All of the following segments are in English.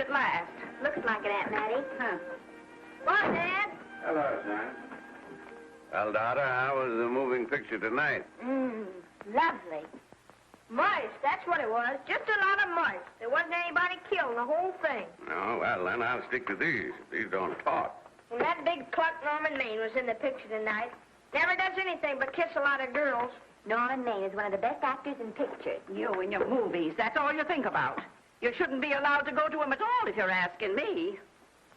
at last. Looks like it, Aunt Mattie. Huh. What, Dad? Hello, son. Well, daughter, how was the moving picture tonight? Lovely. Moist, that's what it was. Just a lot of moist. There wasn't anybody killed in the whole thing. Oh, well, then I'll stick to these. These don't talk. And that big cluck Norman Maine was in the picture tonight. Never does anything but kiss a lot of girls. Norman Maine is one of the best actors in pictures. You and your movies, that's all you think about. You shouldn't be allowed to go to him at all if you're asking me.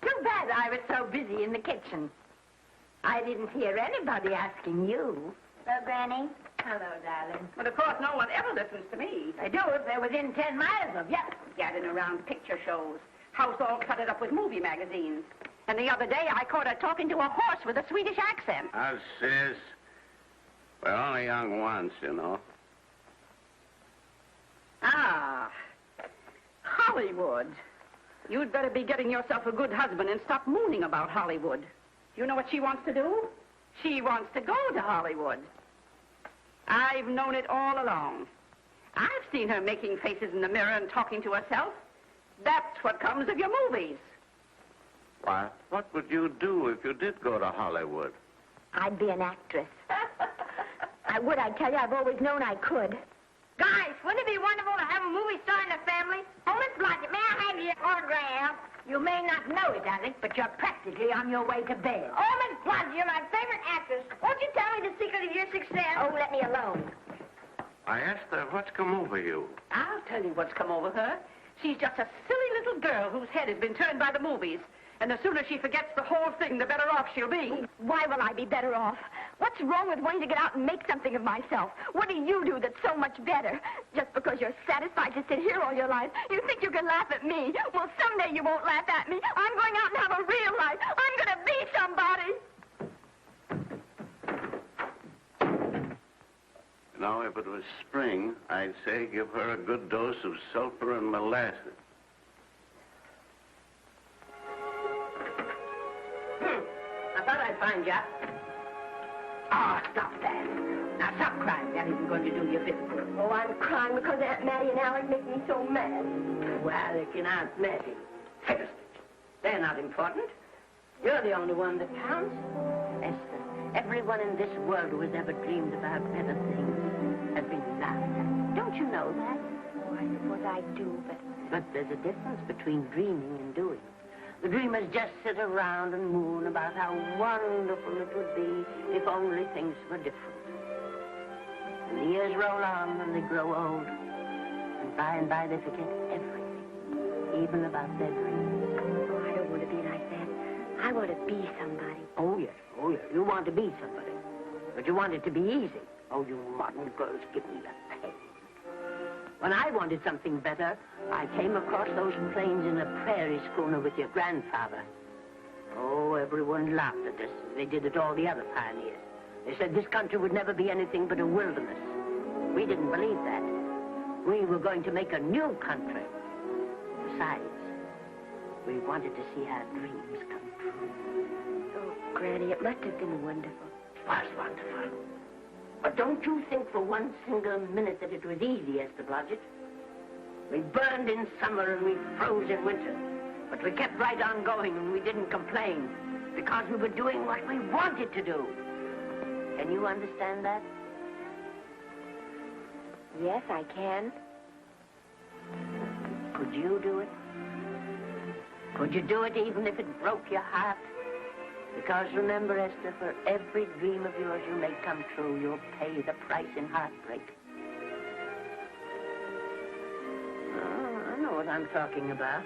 Too bad I was so busy in the kitchen. I didn't hear anybody asking you. Hello, Granny. Hello, darling. But of course, no one ever listens to me. They do if they're within 10 miles of you. Gadding around picture shows. House all cluttered up with movie magazines. And the other day, I caught her talking to a horse with a Swedish accent. Sis. We're only young once, you know. Ah, Hollywood. You'd better be getting yourself a good husband and stop mooning about Hollywood. You know what she wants to do? She wants to go to Hollywood. I've known it all along. I've seen her making faces in the mirror and talking to herself. That's what comes of your movies. Why, what would you do if you did go to Hollywood? I'd be an actress. I would, I tell you. I've always known I could. Guys, wouldn't it be wonderful to have a movie star in the family? Oh, Miss Blodgett, may I have your autograph? You may not know it, Alec, but you're practically on your way to bed. Oh, Miss Blodgett, you're my favorite actress. Won't you tell me the secret of your success? Oh, let me alone. I asked her, what's come over you? I'll tell you what's come over her. She's just a silly little girl whose head has been turned by the movies. And the sooner she forgets the whole thing, the better off she'll be. Why will I be better off? What's wrong with wanting to get out and make something of myself? What do you do that's so much better? Just because you're satisfied to sit here all your life, you think you can laugh at me. Well, someday you won't laugh at me. I'm going out and have a real life. I'm going to be somebody. You know, if it was spring, I'd say give her a good dose of sulfur and molasses. I thought I'd find you. Oh, stop that. Now, stop crying. That isn't going to do you a bit of good. Oh, I'm crying because Aunt Mattie and Alec make me so mad. Oh, Alec and Aunt Mattie. Fiddlesticks. They're not important. You're the only one that counts. Esther, everyone in this world who has ever dreamed about better things has been laughed at. Don't you know that? Oh, I suppose I do, but... But there's a difference between dreaming and doing. The dreamers just sit around and moon about how wonderful it would be if only things were different. And the years roll on and they grow old. And by they forget everything, even about their dreams. Oh, I don't want to be like that. I want to be somebody. Oh, yes. You want to be somebody. But you want it to be easy. Oh, you modern girls, give me a pen. When I wanted something better, I came across those plains in a prairie schooner with your grandfather. Oh, everyone laughed at us. They did at all the other pioneers. They said this country would never be anything but a wilderness. We didn't believe that. We were going to make a new country. Besides, we wanted to see our dreams come true. Oh, Granny, it must have been wonderful. It was wonderful. But don't you think for one single minute that it was easy, Esther Blodgett? We burned in summer and we froze in winter. But we kept right on going and we didn't complain because we were doing what we wanted to do. Can you understand that? Yes, I can. Could you do it? Could you do it even if it broke your heart? Because remember, Esther, for every dream of yours you make come true, you'll pay the price in heartbreak. Oh, I know what I'm talking about.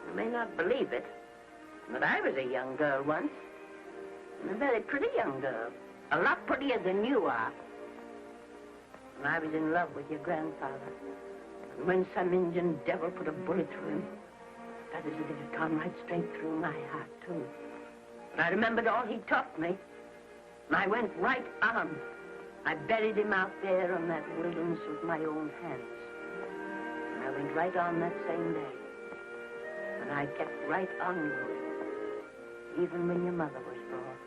You may not believe it, but I was a young girl once. And a very pretty young girl. A lot prettier than you are. And I was in love with your grandfather. And when some Indian devil put a bullet through him, that is as if it had gone right straight through my heart, too. But I remembered all he taught me. And I went right on. I buried him out there on that wilderness with my own hands. And I went right on that same day. And I kept right on going. Even when your mother was born.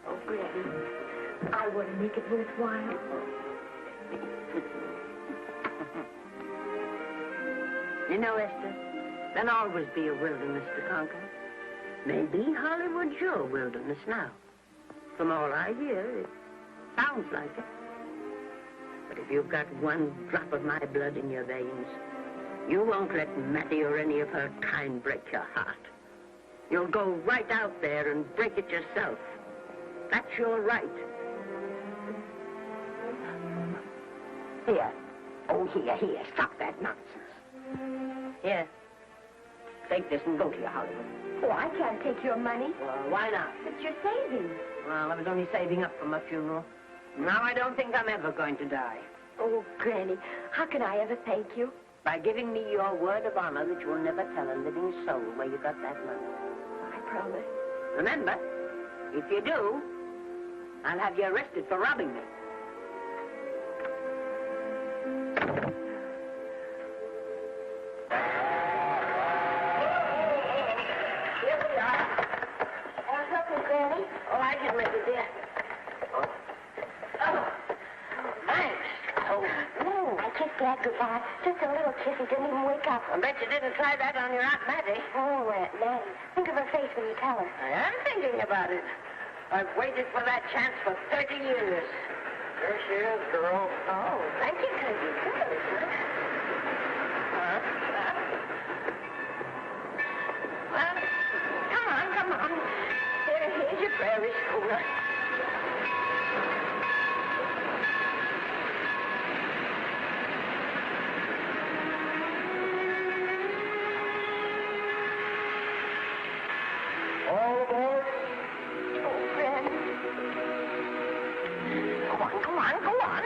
Oh, Granny, I want to make it worthwhile. You know, Esther, there'll always be a wilderness to conquer. Maybe Hollywood's your wilderness now. From all I hear, it sounds like it. But if you've got one drop of my blood in your veins, you won't let Mattie or any of her kind break your heart. You'll go right out there and break it yourself. That's your right. Here. Oh, here. Stop that nonsense. Here. Take this and go to your Hollywood. Oh, I can't take your money. Well, why not? It's your savings. Well, I was only saving up for my funeral. Now I don't think I'm ever going to die. Oh, Granny, how can I ever thank you? By giving me your word of honor that you'll never tell a living soul where you got that money. I promise. Remember, if you do, I'll have you arrested for robbing me. Here we are. Help me, Granny. Oh, I can make it, dear. Oh, thanks. Oh, No, I kissed Dad goodbye. Just a little kiss. He didn't even wake up. I bet you didn't try that on your Aunt Mattie. Oh, Aunt Mattie. Think of her face when you tell her. I am thinking about it. I've waited for that chance for 30 years. There she is, girl. Oh, thank you, Cousin. Well, come on. Here's your prairie schooner. All aboard. Oh, Granny. Go on.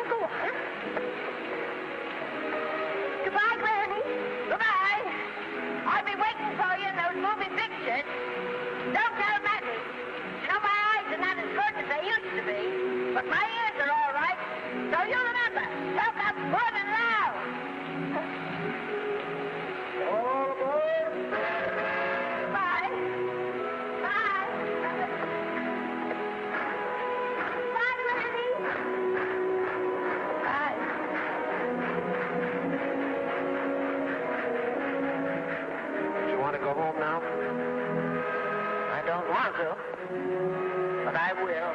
Goodbye, Granny. Goodbye. I'll be waiting for you in those movie pictures. Don't tell Mattie. You know, my eyes are not as good as they used to be, but my ears are all right. So you remember, talk up good and loud. All aboard. Bye. Bye. Bye, Granny. Bye. You want to go home now? I don't want to, but I will.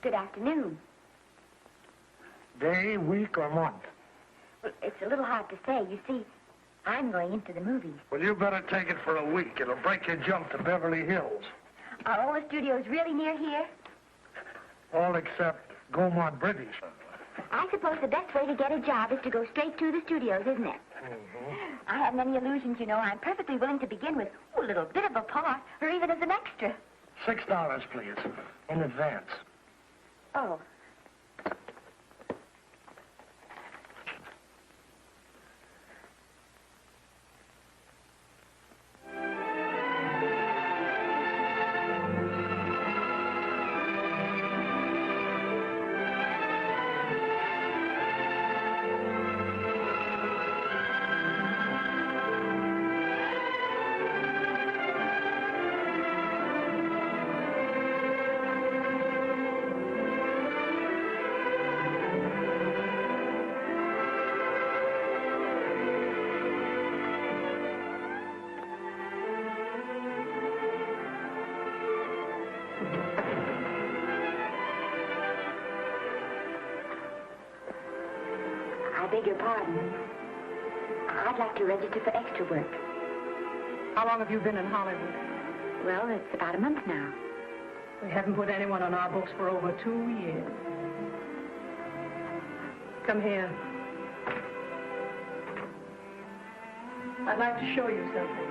Good afternoon. Day, week, or month? Well, it's a little hard to say. You see, I'm going into the movies. Well, you better take it for a week. It'll break your jump to Beverly Hills. Are all the studios really near here? All except Gaumont British. I suppose the best way to get a job is to go straight to the studios, isn't it? Mm-hmm. I haven't any illusions, you know. I'm perfectly willing to begin with a little bit of a part, or even as an extra. $6, please, in advance. Oh. I beg your pardon. I'd like to register for extra work. How long have you been in Hollywood? Well, it's about a month now. We haven't put anyone on our books for over 2 years. Come here. I'd like to show you something.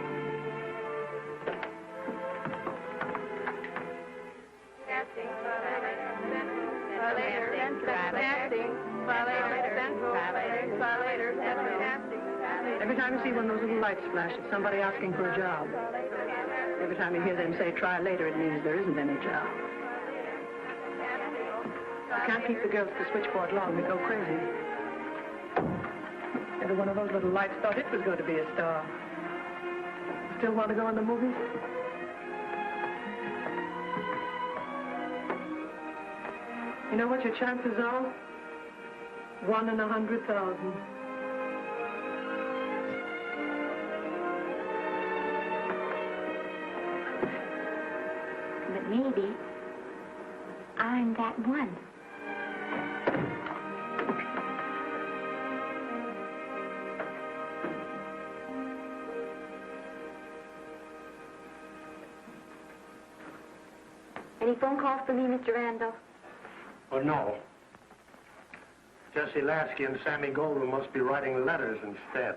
Every time you see one of those little lights flash, it's somebody asking for a job. Every time you hear them say, try later, it means there isn't any job. You can't keep the girls at the switchboard long. They go crazy. Every one of those little lights thought it was going to be a star. Still want to go in the movies? You know what your chances are? 1 in 100,000. But maybe I'm that one. Any phone calls for me, Mr. Randall? Oh, no. Jesse Lasky and Sammy Goldwyn must be writing letters instead.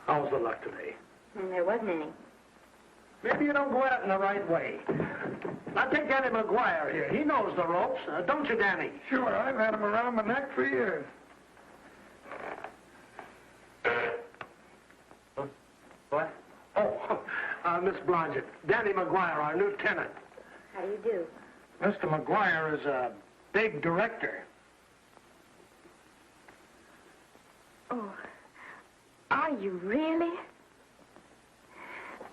How's the luck today? There wasn't any. Maybe you don't go at it in the right way. Now, take Danny McGuire here. He knows the ropes. Don't you, Danny? Sure, I've had him around my neck for years. What? Oh, Miss Blodgett. Danny McGuire, our new tenant. How do you do? Mr. McGuire is a big director. Oh, are you really?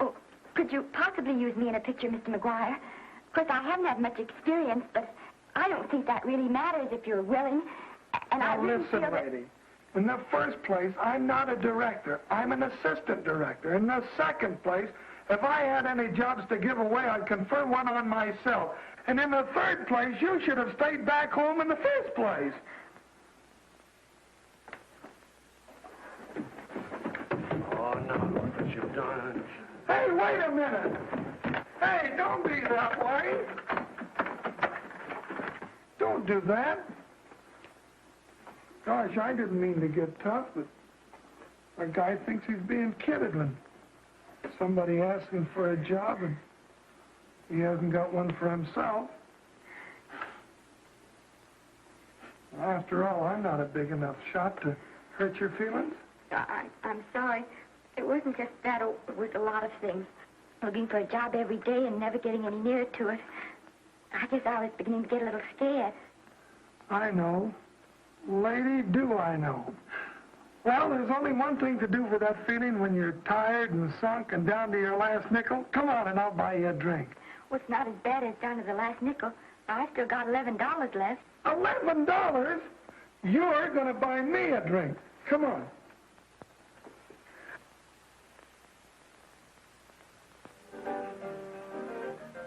Oh, could you possibly use me in a picture, Mr. McGuire? Of course, I haven't had much experience, but I don't think that really matters if you're willing. And I Now, really listen, feel that... lady. In the first place, I'm not a director. I'm an assistant director. In the second place, if I had any jobs to give away, I'd confer one on myself. And in the third place, you should have stayed back home in the first place. Oh, no, look what you've done. Hey, wait a minute. Hey, don't be that way. Don't do that. Gosh, I didn't mean to get tough, but a guy thinks he's being kidded when somebody asks him for a job and he hasn't got one for himself. After all, I'm not a big enough shot to hurt your feelings. I'm sorry. It wasn't just that. It was a lot of things. Looking for a job every day and never getting any nearer to it. I guess I was beginning to get a little scared. I know. Lady, do I know. Well, there's only one thing to do for that feeling when you're tired and sunk and down to your last nickel. Come on and I'll buy you a drink. Well, it's not as bad as down to the last nickel. I've still got $11 left. $11? You're going to buy me a drink. Come on.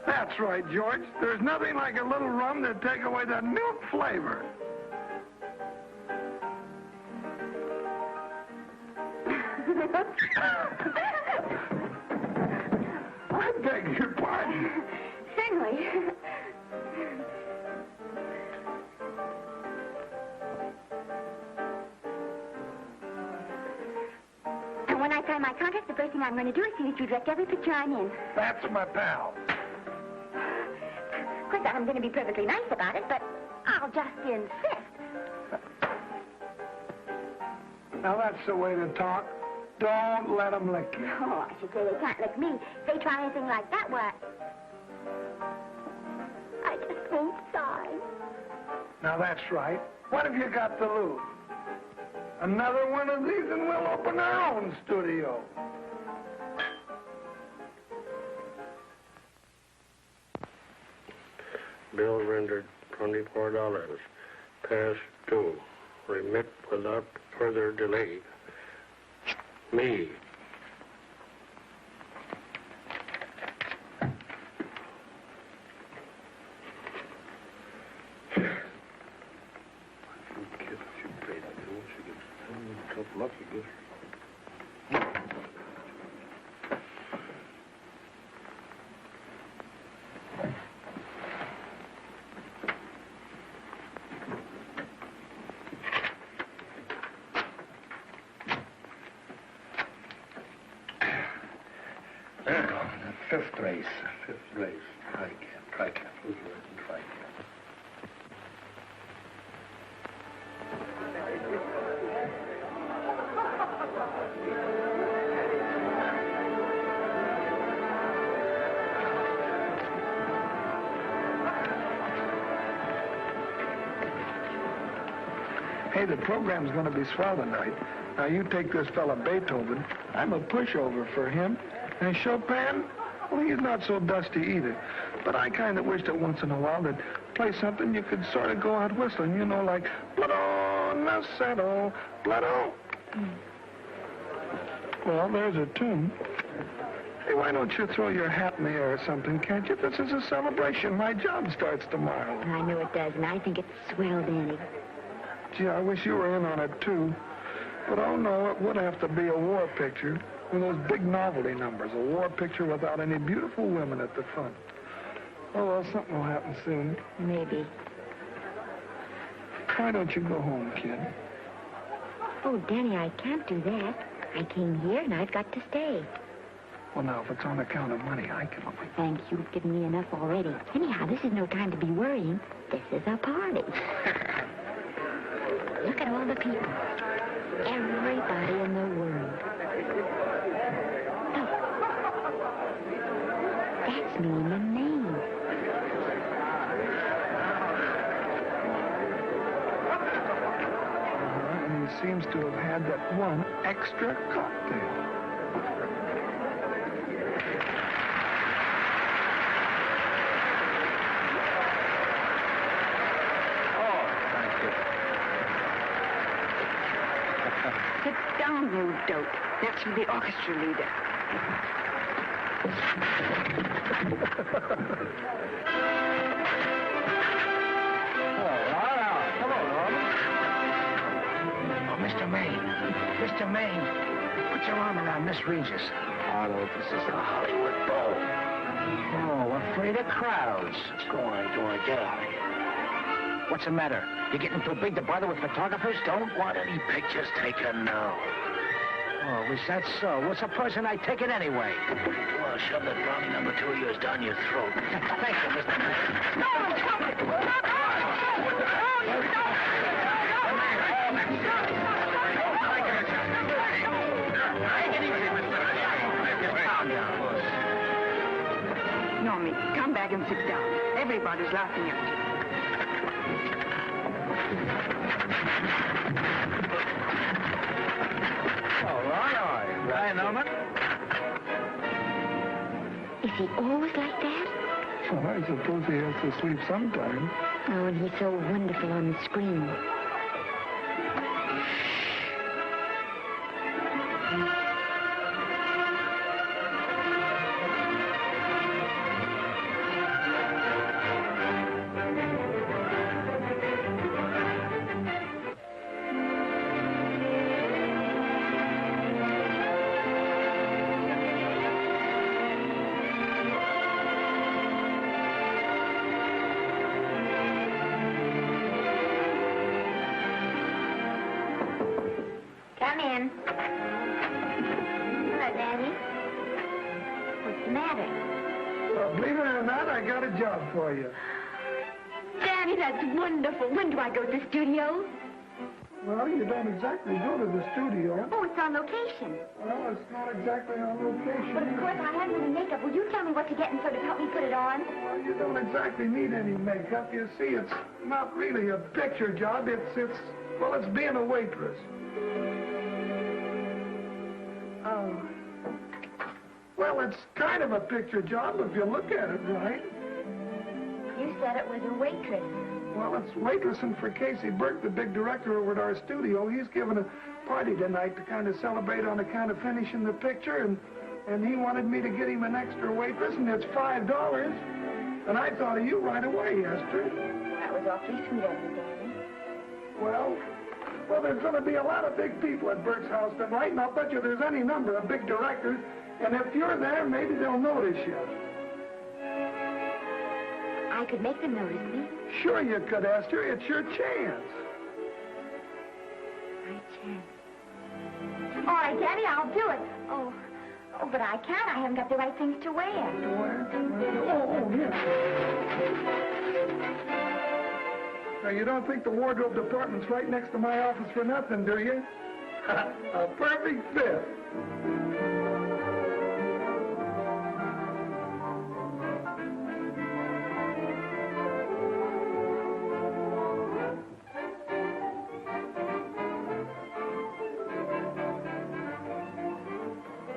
That's right, George. There's nothing like a little rum to take away that milk flavor. I beg your pardon. Certainly. When I sign my contract, the first thing I'm going to do is see that you direct every picture I'm in. That's my pal. Of course, I'm going to be perfectly nice about it, but I'll just insist. Now, that's the way to talk. Don't let them lick you. Oh, I should say they can't lick me. If they try anything like that, why... I just won't sign. Now, that's right. What have you got to lose? Another one of these and we'll open our own studio. Bill rendered $24. Past due. Remit without further delay. Me. Fifth race. Try cap. Hey, the program's going to be swell tonight. Now, you take this fella Beethoven. I'm a pushover for him. And Chopin, well, he's not so dusty either. But I kind of wish that once in a while they'd play something you could sort of go out whistling, you know, like Blood on the Saddle, Blood on. Well, there's a tune. Hey, why don't you throw your hat in the air or something, can't you? This is a celebration. My job starts tomorrow. I know it does, and I think it's swell, Danny. Gee, I wish you were in on it, too. But, oh, no, it would have to be a war picture. One of those big novelty numbers, a war picture without any beautiful women at the front. Oh, well, something will happen soon. Maybe. Why don't you go home, kid? Oh, Danny, I can't do that. I came here, and I've got to stay. Well, now, if it's on account of money, I can... Thanks, you've given me enough already. Anyhow, this is no time to be worrying. This is a party. Look at all the people. Everybody in the world. That's me and the name. And he seems to have had that one extra cocktail. Oh, thank you. Sit down, you dope. That's for the orchestra leader. Mr. Maine, put your arm around Miss Regis. Arnold, this is a Hollywood bowl. Oh, afraid of crowds. Go on, get out of here. What's the matter? You getting too big to bother with photographers? Don't want any pictures taken, no. Oh, is that so? What's the person I take it anyway? Well, shove that brownie number 2 of yours down your throat. Thank you, Mr. Maine. Normie, come back and sit down. Everybody's laughing at you. All right. Hi, Norman. Is he always like that? Well, I suppose he has to sleep sometime. Oh, and he's so wonderful on the screen. Come in. Daddy? What's the matter? Well, believe it or not, I got a job for you. Daddy, that's wonderful. When do I go to the studio? Well, you don't exactly go to the studio. Oh, it's on location. Well, it's not exactly on location. But of course, I haven't any makeup. Will you tell me what to get and sort of help me put it on? Well, you don't exactly need any makeup. You see, it's not really a picture job. It's being a waitress. Oh. Well, it's kind of a picture job if you look at it right. You said it was a waitress. Well, it's waitressing for Casey Burke, the big director over at our studio. He's giving a party tonight to kind of celebrate on account of finishing the picture, and he wanted me to get him an extra waitress, and it's $5. And I thought of you right away, Esther. That was awfully sweet of you, Daddy. Well, there's going to be a lot of big people at Burke's house tonight, and I'll bet you there's any number of big directors, and if you're there, maybe they'll notice you. I could make them notice me. Sure you could, Esther. It's your chance. My chance. All right, Daddy, I'll do it. Oh, but I can't. I haven't got the right things to wear. Oh, yeah. Now, you don't think the wardrobe department's right next to my office for nothing, do you? A perfect fit.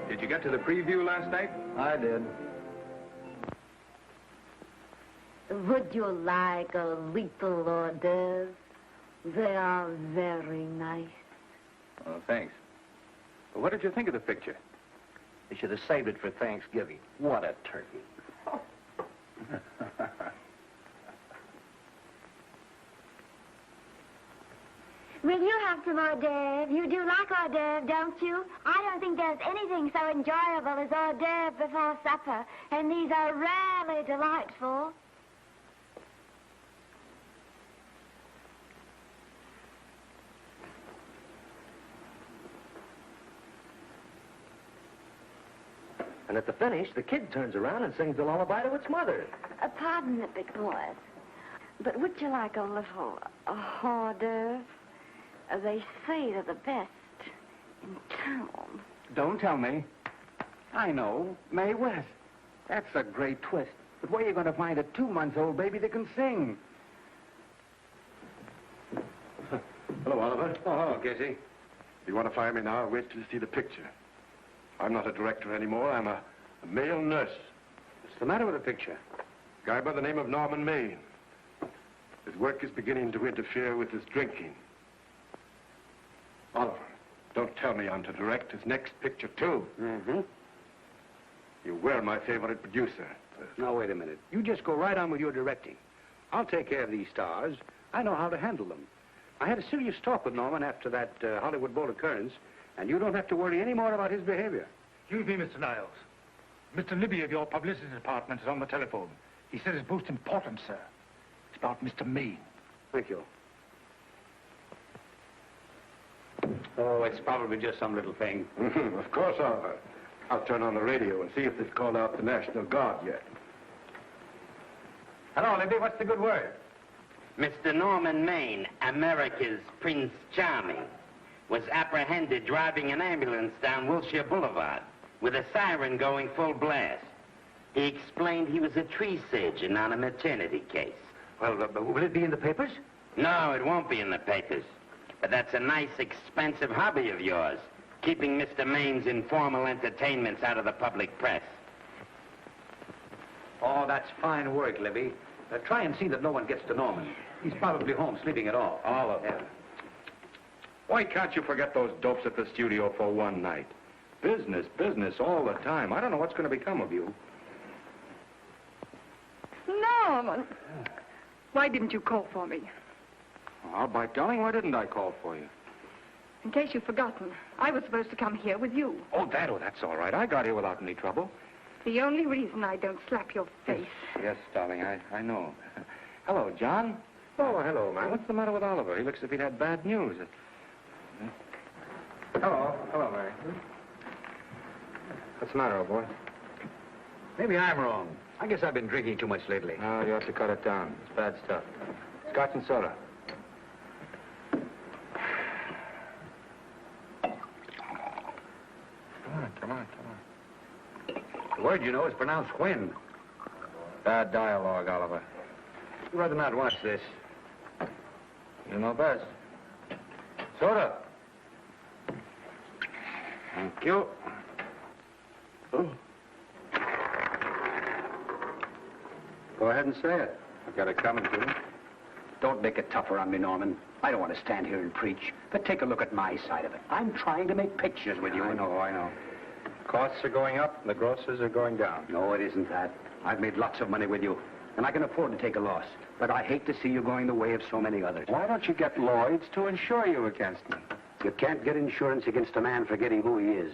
Did you get to the preview last night? I did. Would you like a little hors d'oeuvre? They are very nice. Oh, thanks. Well, what did you think of the picture? They should have saved it for Thanksgiving. What a turkey. Will you have some hors d'oeuvre? You do like hors d'oeuvre, don't you? I don't think there's anything so enjoyable as hors d'oeuvre before supper, and these are rarely delightful. And at the finish, the kid turns around and sings the lullaby to its mother. Pardon the big boys, but would you like a little hors d'oeuvre? They say they're the best in town. Don't tell me. I know. Mae West. That's a great twist. But where are you going to find a 2-month-old baby that can sing? Hello, Oliver. Oh, hello, Casey. If you want to fire me now, wait till you see the picture. I'm not a director anymore. I'm a male nurse. What's the matter with the picture? A guy by the name of Norman Maine. His work is beginning to interfere with his drinking. Oliver, don't tell me I'm to direct his next picture, too. Mm-hmm. You were my favorite producer. Now, wait a minute. You just go right on with your directing. I'll take care of these stars. I know how to handle them. I had a serious talk with Norman after that Hollywood Bowl occurrence, and you don't have to worry any more about his behavior. Excuse me, Mr. Niles. Mr. Libby of your publicity department is on the telephone. He says it's most important, sir. It's about Mr. Maine. Thank you. Oh, it's probably just some little thing. Of course, Oliver. I'll turn on the radio and see if they've called out the National Guard yet. Hello, Libby. What's the good word? Mr. Norman Maine, America's Prince Charming, was apprehended driving an ambulance down Wilshire Boulevard with a siren going full blast. He explained he was a tree surgeon on a maternity case. Well, will it be in the papers? No, it won't be in the papers. But that's a nice, expensive hobby of yours, keeping Mr. Maine's informal entertainments out of the public press. Oh, that's fine work, Libby. Try and see that no one gets to Norman. He's probably home sleeping it off. Oliver. Why can't you forget those dopes at the studio for one night? Business, business all the time. I don't know what's going to become of you. Norman, why didn't you call for me? Oh, by darling, why didn't I call for you? In case you've forgotten, I was supposed to come here with you. Oh, that's all right. I got here without any trouble. The only reason I don't slap your face. Yes, darling, I know. Hello, John. Oh, hello, man. What's the matter with Oliver? He looks as if he'd had bad news. Hello, Mary. What's the matter, old boy? Maybe I'm wrong. I guess I've been drinking too much lately. No, you have to cut it down. It's bad stuff. Scotch and soda. Come on. The word, you know, is pronounced Quinn. Bad dialogue, Oliver. I'd rather not watch this. You know best. Soda. Thank you. Oh. Go ahead and say it. I've got it coming to me. Don't make it tougher on me, Norman. I don't want to stand here and preach, but take a look at my side of it. I'm trying to make pictures with you. I know. Costs are going up, and the grosses are going down. No, it isn't that. I've made lots of money with you, and I can afford to take a loss. But I hate to see you going the way of so many others. Why don't you get Lloyd's to insure you against me? You can't get insurance against a man forgetting who he is.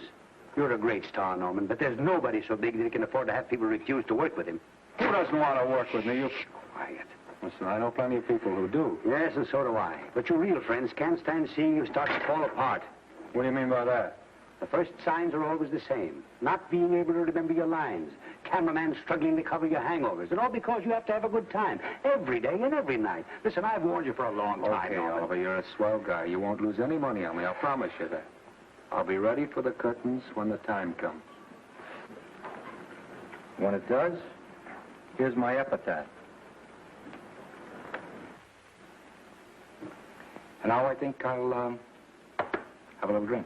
You're a great star, Norman, but there's nobody so big that he can afford to have people refuse to work with him. Who doesn't want to work with me? You... Quiet. Listen, I know plenty of people who do. Yes, and so do I. But your real friends can't stand seeing you start to fall apart. What do you mean by that? The first signs are always the same. Not being able to remember your lines. Cameraman struggling to cover your hangovers. And all because you have to have a good time. Every day and every night. Listen, I've warned you for a long time. Okay, Norman. Oliver, you're a swell guy. You won't lose any money on me. I'll promise you that. I'll be ready for the curtains when the time comes. When it does, here's my epitaph. And now I think I'll, have a little drink.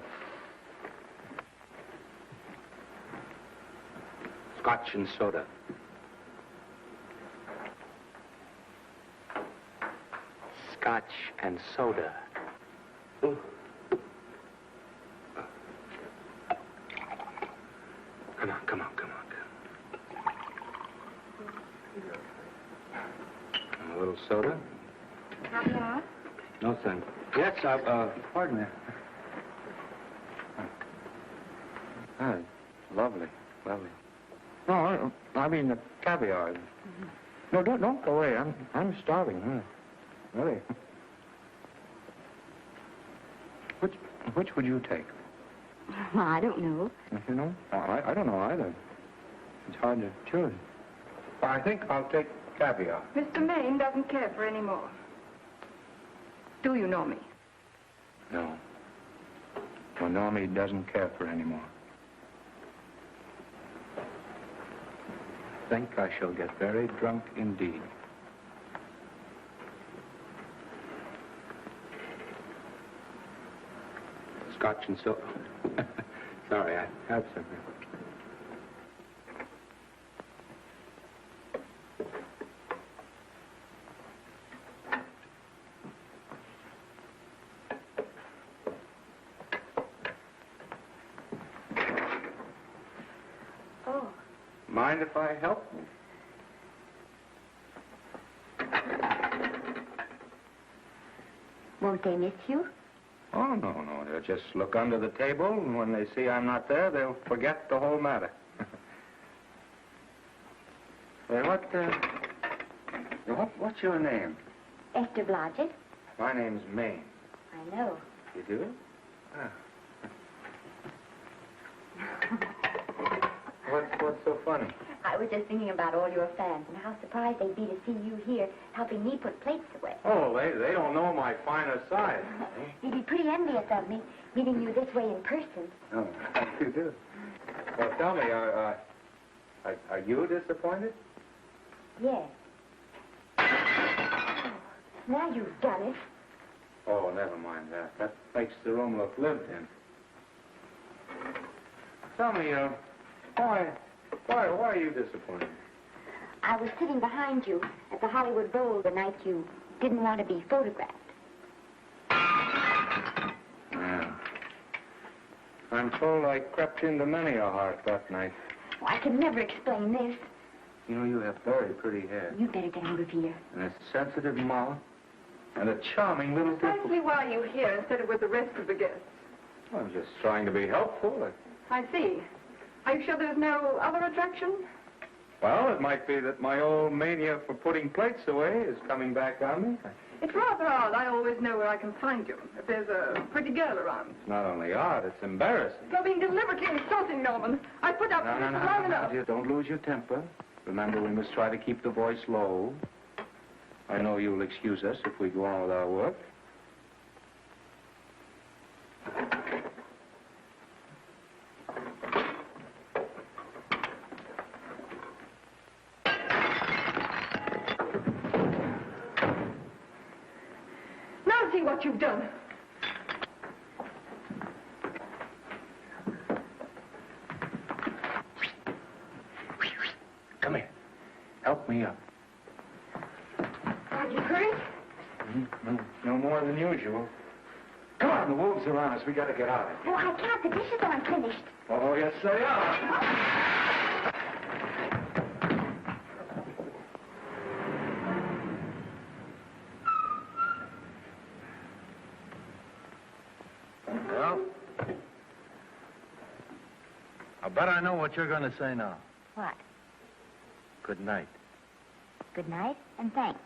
Scotch and soda. Scotch and soda. Ooh. Come on. A little soda? Caviar? No, thanks. Yes, pardon me. Ah, lovely. No, I mean the caviar. Mm-hmm. No, don't go away. I'm starving. Really. Which would you take? Well, I don't know. You know? I don't know either. It's hard to choose. I think I'll take caviar. Mr. Maine doesn't care for any more. Do you know me? No. Well, Normie doesn't care for any more. I think I shall get very drunk indeed. Scotch and soda. Sorry, I have something. Oh. Mind if I help? Won't they miss you? Oh, no. They'll just look under the table, and when they see I'm not there, they'll forget the whole matter. Hey, what's your name? Esther Blodgett. My name's Maine. I know. You do? Ah. What's so funny? I was just thinking about all your fans and how surprised they'd be to see you here helping me put plates away. Oh, they don't know my finer side. They'd be pretty envious of me, meeting you this way in person. Oh, you do. Well, tell me, are you disappointed? Yes. Oh, now you've done it. Oh, never mind that. That makes the room look lived in. Tell me, why are you disappointed? I was sitting behind you at the Hollywood Bowl the night you didn't want to be photographed. Yeah. I'm told I crept into many a heart that night. Oh, I can never explain this. You know, you have very pretty hair. You better get out of here. And a sensitive mouth. And a charming little... Precisely why you here instead of with the rest of the guests. I'm just trying to be helpful. I see. Are you sure there's no other attraction? Well, it might be that my old mania for putting plates away is coming back on me. It's rather odd. I always know where I can find you if there's a pretty girl around. It's not only odd, it's embarrassing. You're being deliberately insulting, Norman. I put up with this for long enough. Dear, don't lose your temper. Remember, we must try to keep the voice low. I know you'll excuse us if we go on with our work. Now see what you've done. Come here. Help me up. Are you hurt? No more than usual. Come on, the wolves are on us. We got to get out of here. Oh, I can't. The dishes aren't finished. Oh, yes, they are. Well, I bet I know what you're going to say now. What? Good night. Good night, and thanks.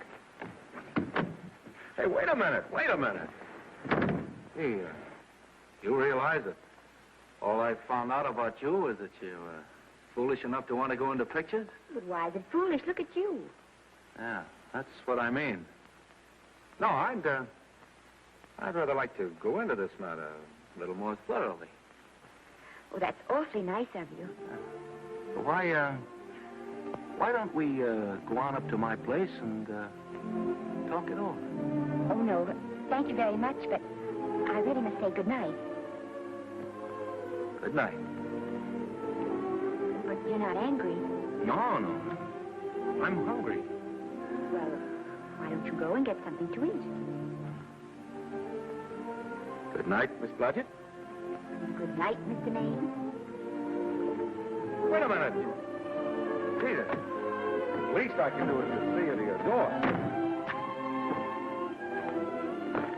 Hey, wait a minute. Hey, you realize that all I found out about you is that you're foolish enough to want to go into pictures? But why is it foolish? Look at you. Yeah, that's what I mean. No, I'd rather like to go into this matter a little more thoroughly. Oh, that's awfully nice of you. Why don't we go on up to my place and talk it over? Oh, no. Thank you very much, but I really must say good night. Good night. But you're not angry. No. I'm hungry. Well, why don't you go and get something to eat? Good night, Miss Blodgett. Good night, Mr. Maine. Wait a minute. Peter, least I can do is to see you to your door.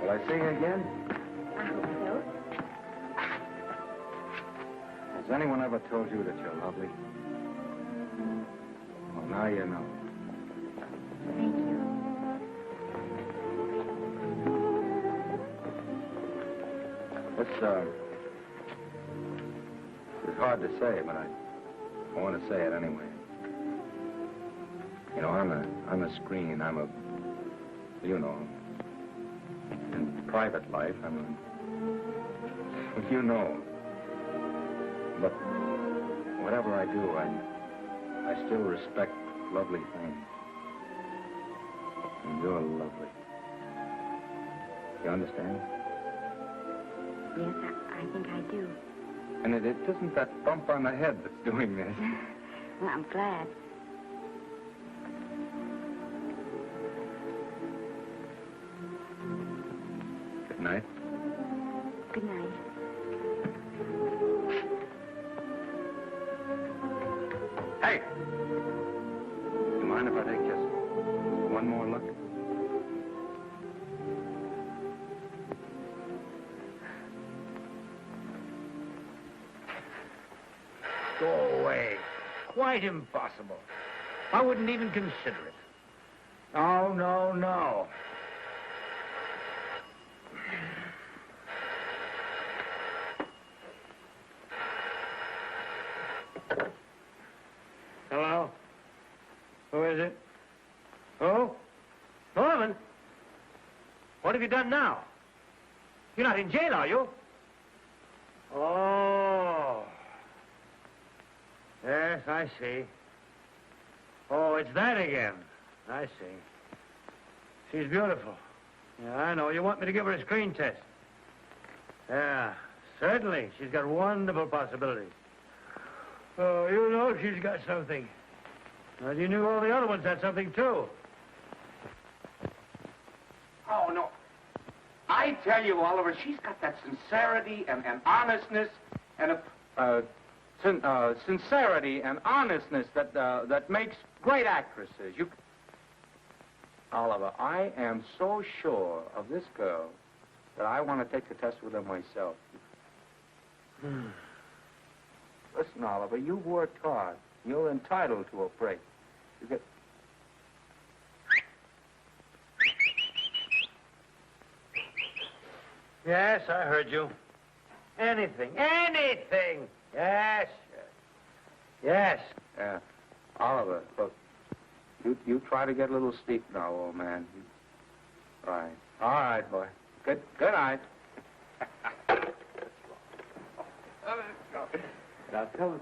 Will I see you again? I hope so. Has anyone ever told you that you're lovely? Well, now you know. Thank you. It's hard to say, but I want to say it anyway. You know, I'm a screen. In private life, you know. But whatever I do, I still respect lovely things. And you're lovely. You understand? Yes, I think I do. And it isn't that bump on the head that's doing this. Well, I'm glad. Good night. Good night. Hey! You mind if I take just one more look? Go away. Quite impossible. I wouldn't even consider it. No. Hello? Who is it? Who? Norman? What have you done now? You're not in jail, are you? Oh. Yes, I see. Oh, it's that again. I see. She's beautiful. Yeah, I know. You want me to give her a screen test? Yeah, certainly. She's got wonderful possibilities. Oh, you know she's got something. Well, you knew all the other ones had something, too. Oh, no. I tell you, Oliver, she's got that sincerity and honestness and sincerity and honestness that makes great actresses. Oliver, I am so sure of this girl that I want to take the test with her myself. Listen, Oliver, you've worked hard. You're entitled to a break. You get... Yes, I heard you. Anything. Yes. Yes. Yeah. Oliver, look, you try to get a little sleep now, old man. Right. All right, boy. Good night. Now, tell us.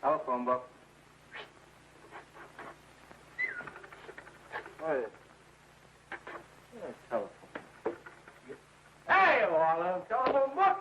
Telephone book. What is it? Telephone. Hey, Olive, telephone book.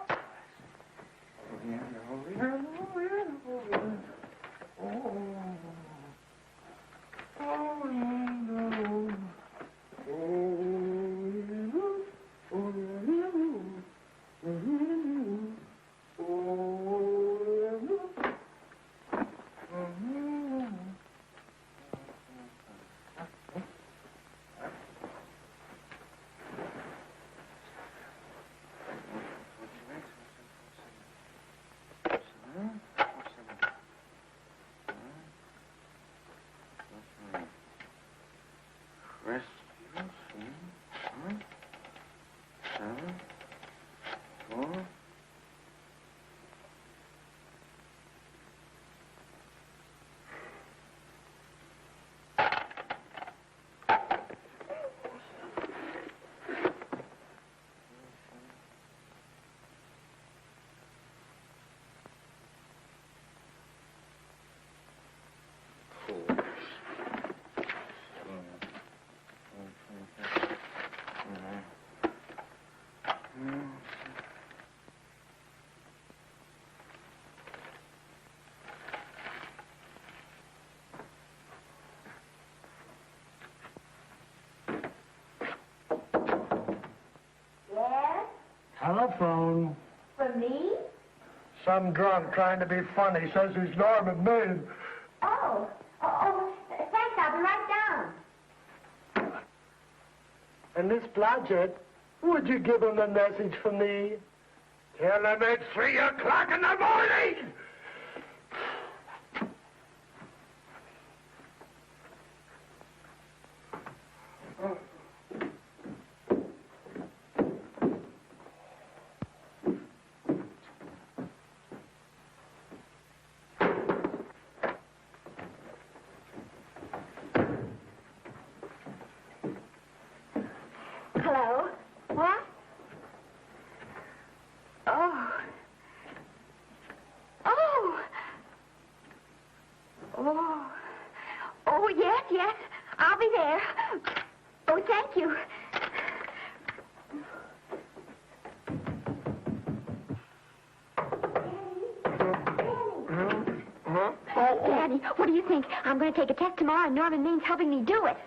Telephone. For me? Some drunk trying to be funny says he's Norman Maine. Oh, thanks. I'll be right down. And Miss Blodgett, would you give him a message for me? Tell him it's 3 o'clock in the morning! Hello? What? Oh. Oh. Oh. Oh, yes. I'll be there. Oh, thank you. Daddy, what do you think? I'm going to take a test tomorrow, and Norman Main's helping me do it.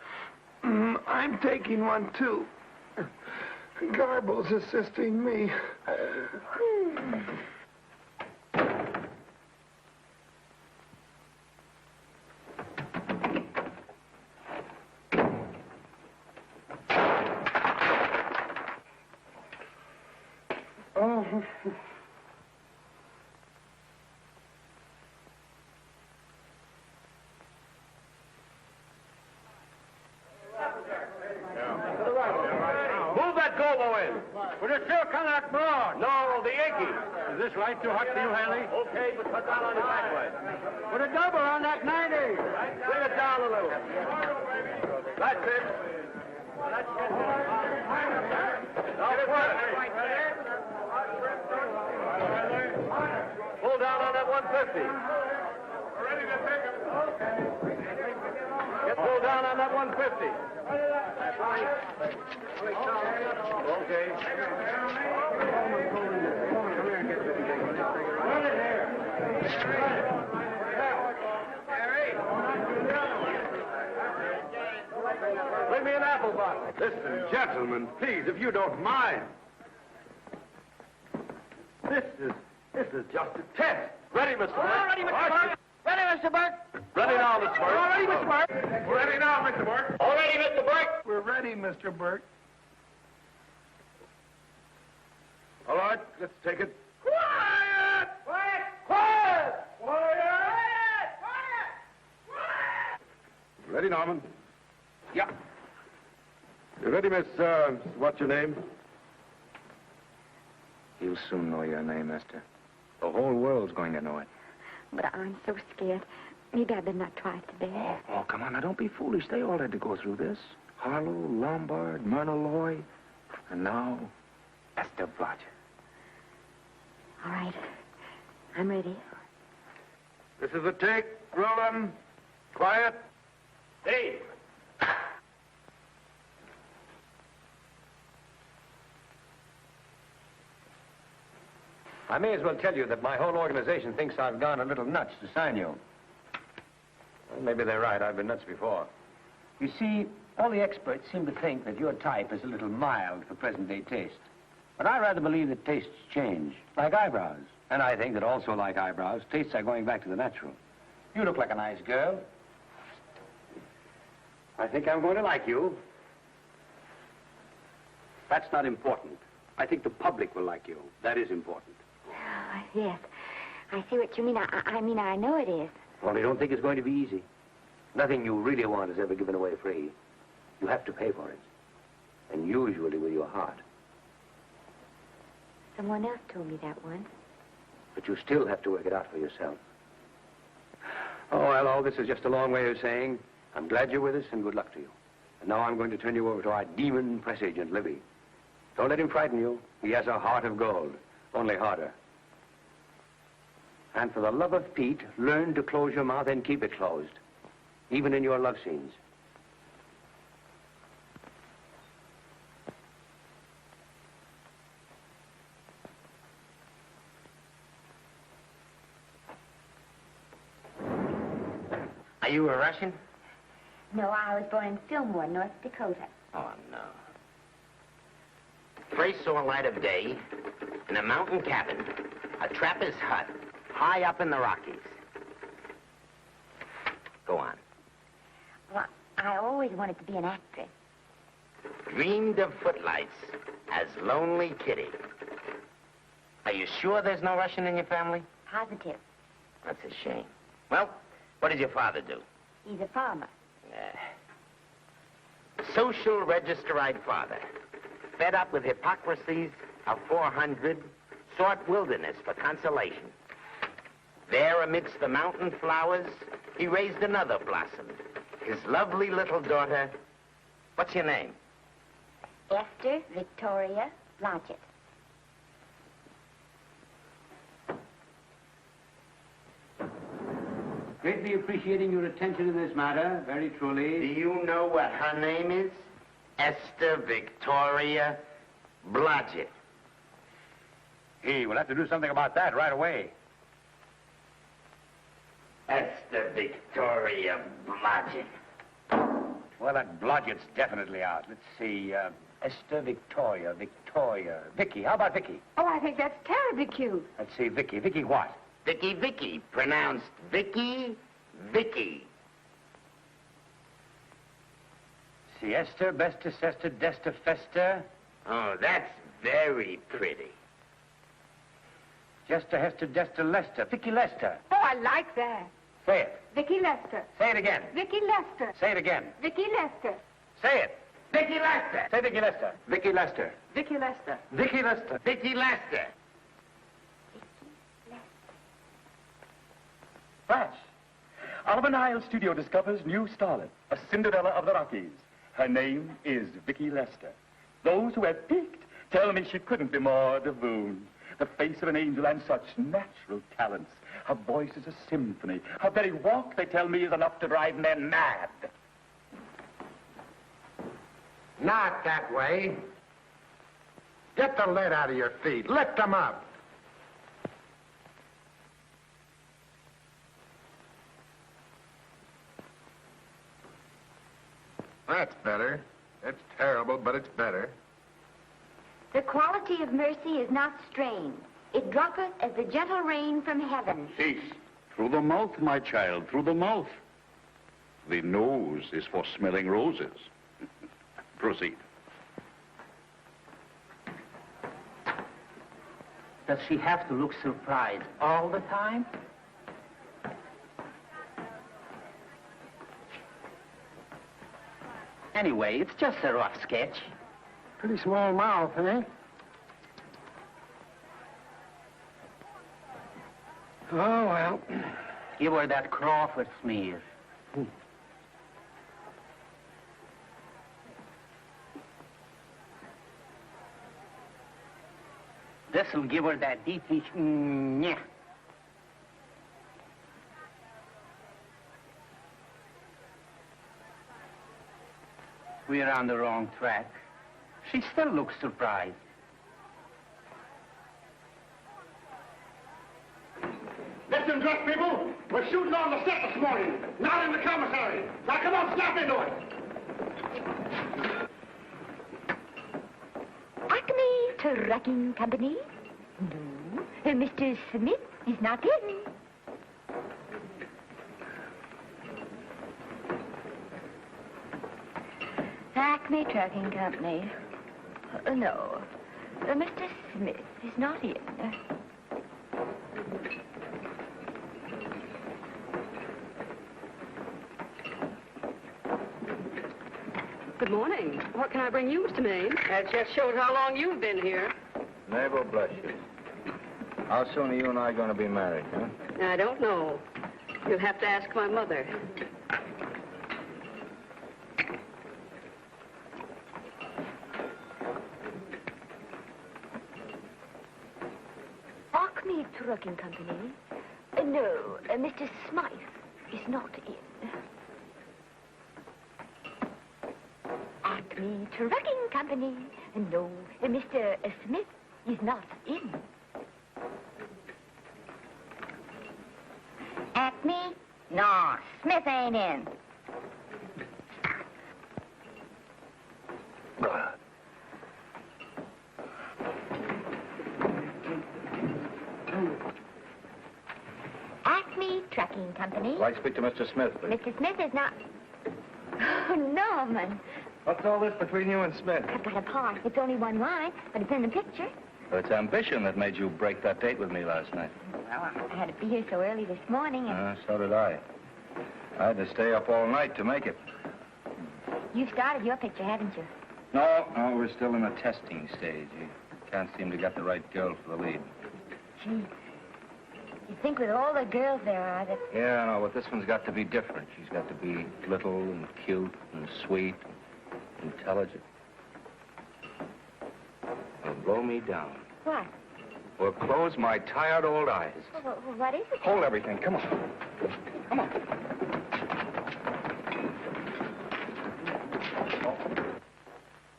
I'm taking one, too. Garble's assisting me. Would it still come out broad? No, the Yankee. Is this light too hot for you, Haley? Okay, but cut down on the backway. Put a double on that 90. Bring it down a little. That's it. Pull down on that 150. Ready to take it. Get pulled down on that 150. Okay. Bring me an apple box. Listen, gentlemen, please, if you don't mind. This is just a test. Ready, Mr. Burke? All ready, Mr. Burke. Ready, Mr. Burke. Ready now, Mr. Burke. All ready, Mr. Burke. Ready now, Mr. Burke. All ready, Mr. Burke. We're ready, Mr. Burke. All right, let's take it. Quiet! Quiet! Quiet! Quiet! Ready, Norman? Yeah. You ready, Miss, what's your name? You'll soon know your name, Esther. The whole world's going to know it. But I'm so scared. Maybe I better not try it today. Oh, come on. Now, don't be foolish. They all had to go through this. Harlow, Lombard, Myrna Loy, and now Esther Blodgett. All right. I'm ready. This is a take. Rolling. Quiet. Hey! I may as well tell you that my whole organization thinks I've gone a little nuts to sign you. Well, maybe they're right. I've been nuts before. You see, all the experts seem to think that your type is a little mild for present-day taste. But I rather believe that tastes change, like eyebrows. And I think that also, like eyebrows, tastes are going back to the natural. You look like a nice girl. I think I'm going to like you. That's not important. I think the public will like you. That is important. Oh, yes. I see what you mean. I mean, I know it is. Only don't think it's going to be easy. Nothing you really want is ever given away free. You have to pay for it. And usually with your heart. Someone else told me that once. But you still have to work it out for yourself. Oh, well, all this is just a long way of saying, I'm glad you're with us and good luck to you. And now I'm going to turn you over to our demon press agent, Libby. Don't let him frighten you. He has a heart of gold, only harder. And for the love of Pete, learn to close your mouth and keep it closed, even in your love scenes. Are you a Russian? No, I was born in Fillmore, North Dakota. Oh, no. First saw light of day in a mountain cabin, a trapper's hut, high up in the Rockies. Go on. Well, I always wanted to be an actress. Dreamed of footlights as Lonely Kitty. Are you sure there's no Russian in your family? Positive. That's a shame. Well, what does your father do? He's a farmer. Social registerite father. Fed up with hypocrisies of 400, sought wilderness for consolation. There amidst the mountain flowers, he raised another blossom. His lovely little daughter. What's your name? Esther Victoria Blodgett. Greatly appreciating your attention in this matter, very truly. Do you know what her name is? Esther Victoria Blodgett. Hey, we'll have to do something about that right away. Esther Victoria Blodgett. Well, that Blodgett's definitely out. Let's see, Esther Victoria, Vicky. How about Vicky? Oh, I think that's terribly cute. Let's see, Vicky. Vicky what? Vicky, pronounced Vicky. See, Esther, Bester, Sester, Dester, Fester. Oh, that's very pretty. Jester, Hester, Dester, Lester. Vicky Lester. Oh, I like that. Say it. Vicky Lester. Say it again. Vicky Lester. Say it again. Vicky Lester. Say it. Vicky Lester. Say Vicky Lester. Vicky Lester. Vicky Lester. Vicky Lester. Vicky Lester. Flash. Oliver Nile Studio discovers new starlet, a Cinderella of the Rockies. Her name is Vicky Lester. Those who have peeked tell me she couldn't be more divoon. The face of an angel and such natural talents. Her voice is a symphony. Her very walk, they tell me, is enough to drive men mad. Not that way. Get the lead out of your feet. Lift them up. That's better. It's terrible, but it's better. The quality of mercy is not strained. It droppeth as the gentle rain from heaven. Cease. Through the mouth, my child, through the mouth. The nose is for smelling roses. Proceed. Does she have to look surprised all the time? Anyway, it's just a rough sketch. Pretty small mouth, eh? Oh, well. Give her that Crawford smear. This'll give her that deeply... Yeah. We're on the wrong track. She still looks surprised. Listen, dress people, we're shooting on the set this morning, not in the commissary. Now come on, snap into it. Acme Trucking Company? No. Mr. Smith is not in. Acme Trucking Company. No. Mr. Smith is not in. Good morning. What can I bring you, Mr. Maine? That just shows how long you've been here. Nagel, bless you. How soon are you and I going to be married, huh? I don't know. You'll have to ask my mother. Acme Trucking Company? No, Mr. Smythe is not in. Acme Trucking Company? No, Mr. Smith is not in. Acme? No, Smith ain't in. Acme Trucking Company? I'd like to speak to Mr. Smith, please. Mr. Smith is not... Oh, Norman. What's all this between you and Smith? I've got a part. It's only one line, but it's in the picture. Well, it's ambition that made you break that date with me last night. Well, I had to be here so early this morning, and So did I. I had to stay up all night to make it. you've started your picture, haven't you? No, we're still in the testing stage. You can't seem to get the right girl for the lead. Gee, you'd think with all the girls there are that... Yeah, I know, but this one's got to be different. She's got to be little and cute and sweet, intelligent. It'll blow me down. What? Will close my tired old eyes. Well, what is it? Hold everything. Come on. Come on.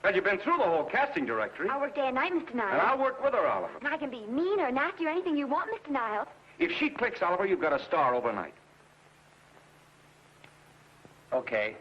Well, you've been through the whole casting directory. I'll work day and night, Mr. Niles. And I'll work with her, Oliver. And I can be mean or nasty or anything you want, Mr. Niles. If she clicks, Oliver, you've got a star overnight. Okay.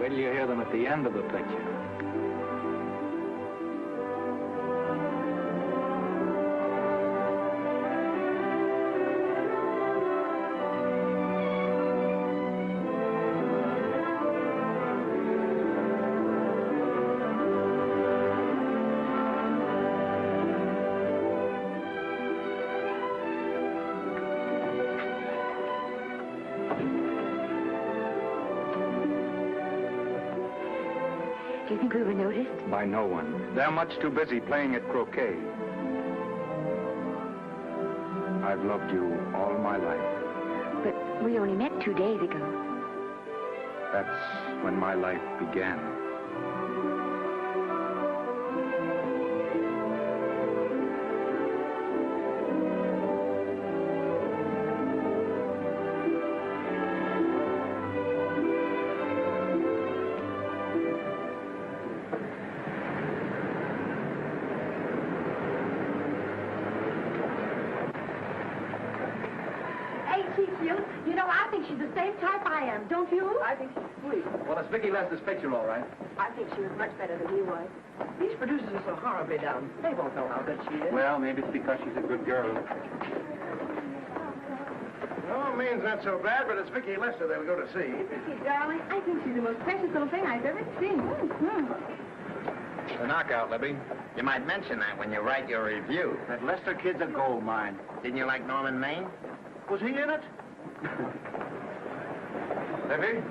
Wait till you hear them at the end of the picture. Do you think we were noticed? By no one. They're much too busy playing at croquet. I've loved you all my life. But we only met 2 days ago. That's when my life began. Garfield. You know, I think she's the same type I am, don't you? I think she's sweet. Well, it's Vicky Lester's picture, all right. I think she was much better than he was. These producers are so horribly down. They won't know how good she is. Well, maybe it's because she's a good girl. No, means not so bad, but it's Vicky Lester they'll go to see. Vicky, darling, I think she's the most precious little thing I've ever seen. The knockout, Libby. You might mention that when you write your review. That Lester kid's a gold mine. Didn't you like Norman Maine? Was he in it? Libby,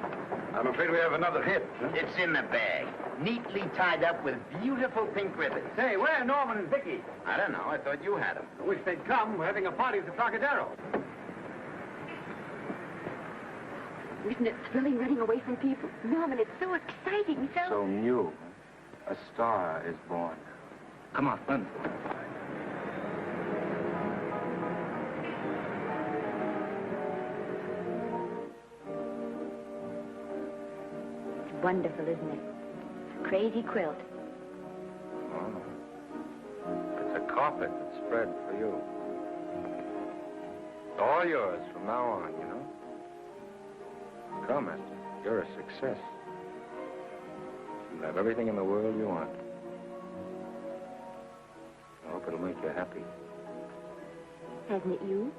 I'm afraid we have another hit. It's in the bag, neatly tied up with beautiful pink ribbons. Say, where are Norman and Vicky? I don't know. I thought you had them. I wish they'd come. We're having a party at the Trocadero. Isn't it thrilling running away from people? Norman, it's so exciting, So new. A star is born. Come on, run. Wonderful, isn't it? Crazy quilt. Oh. It's a carpet that's spread for you. It's all yours from now on, you know? Come, Esther. You're a success. You have everything in the world you want. I hope it'll make you happy. Hasn't it you?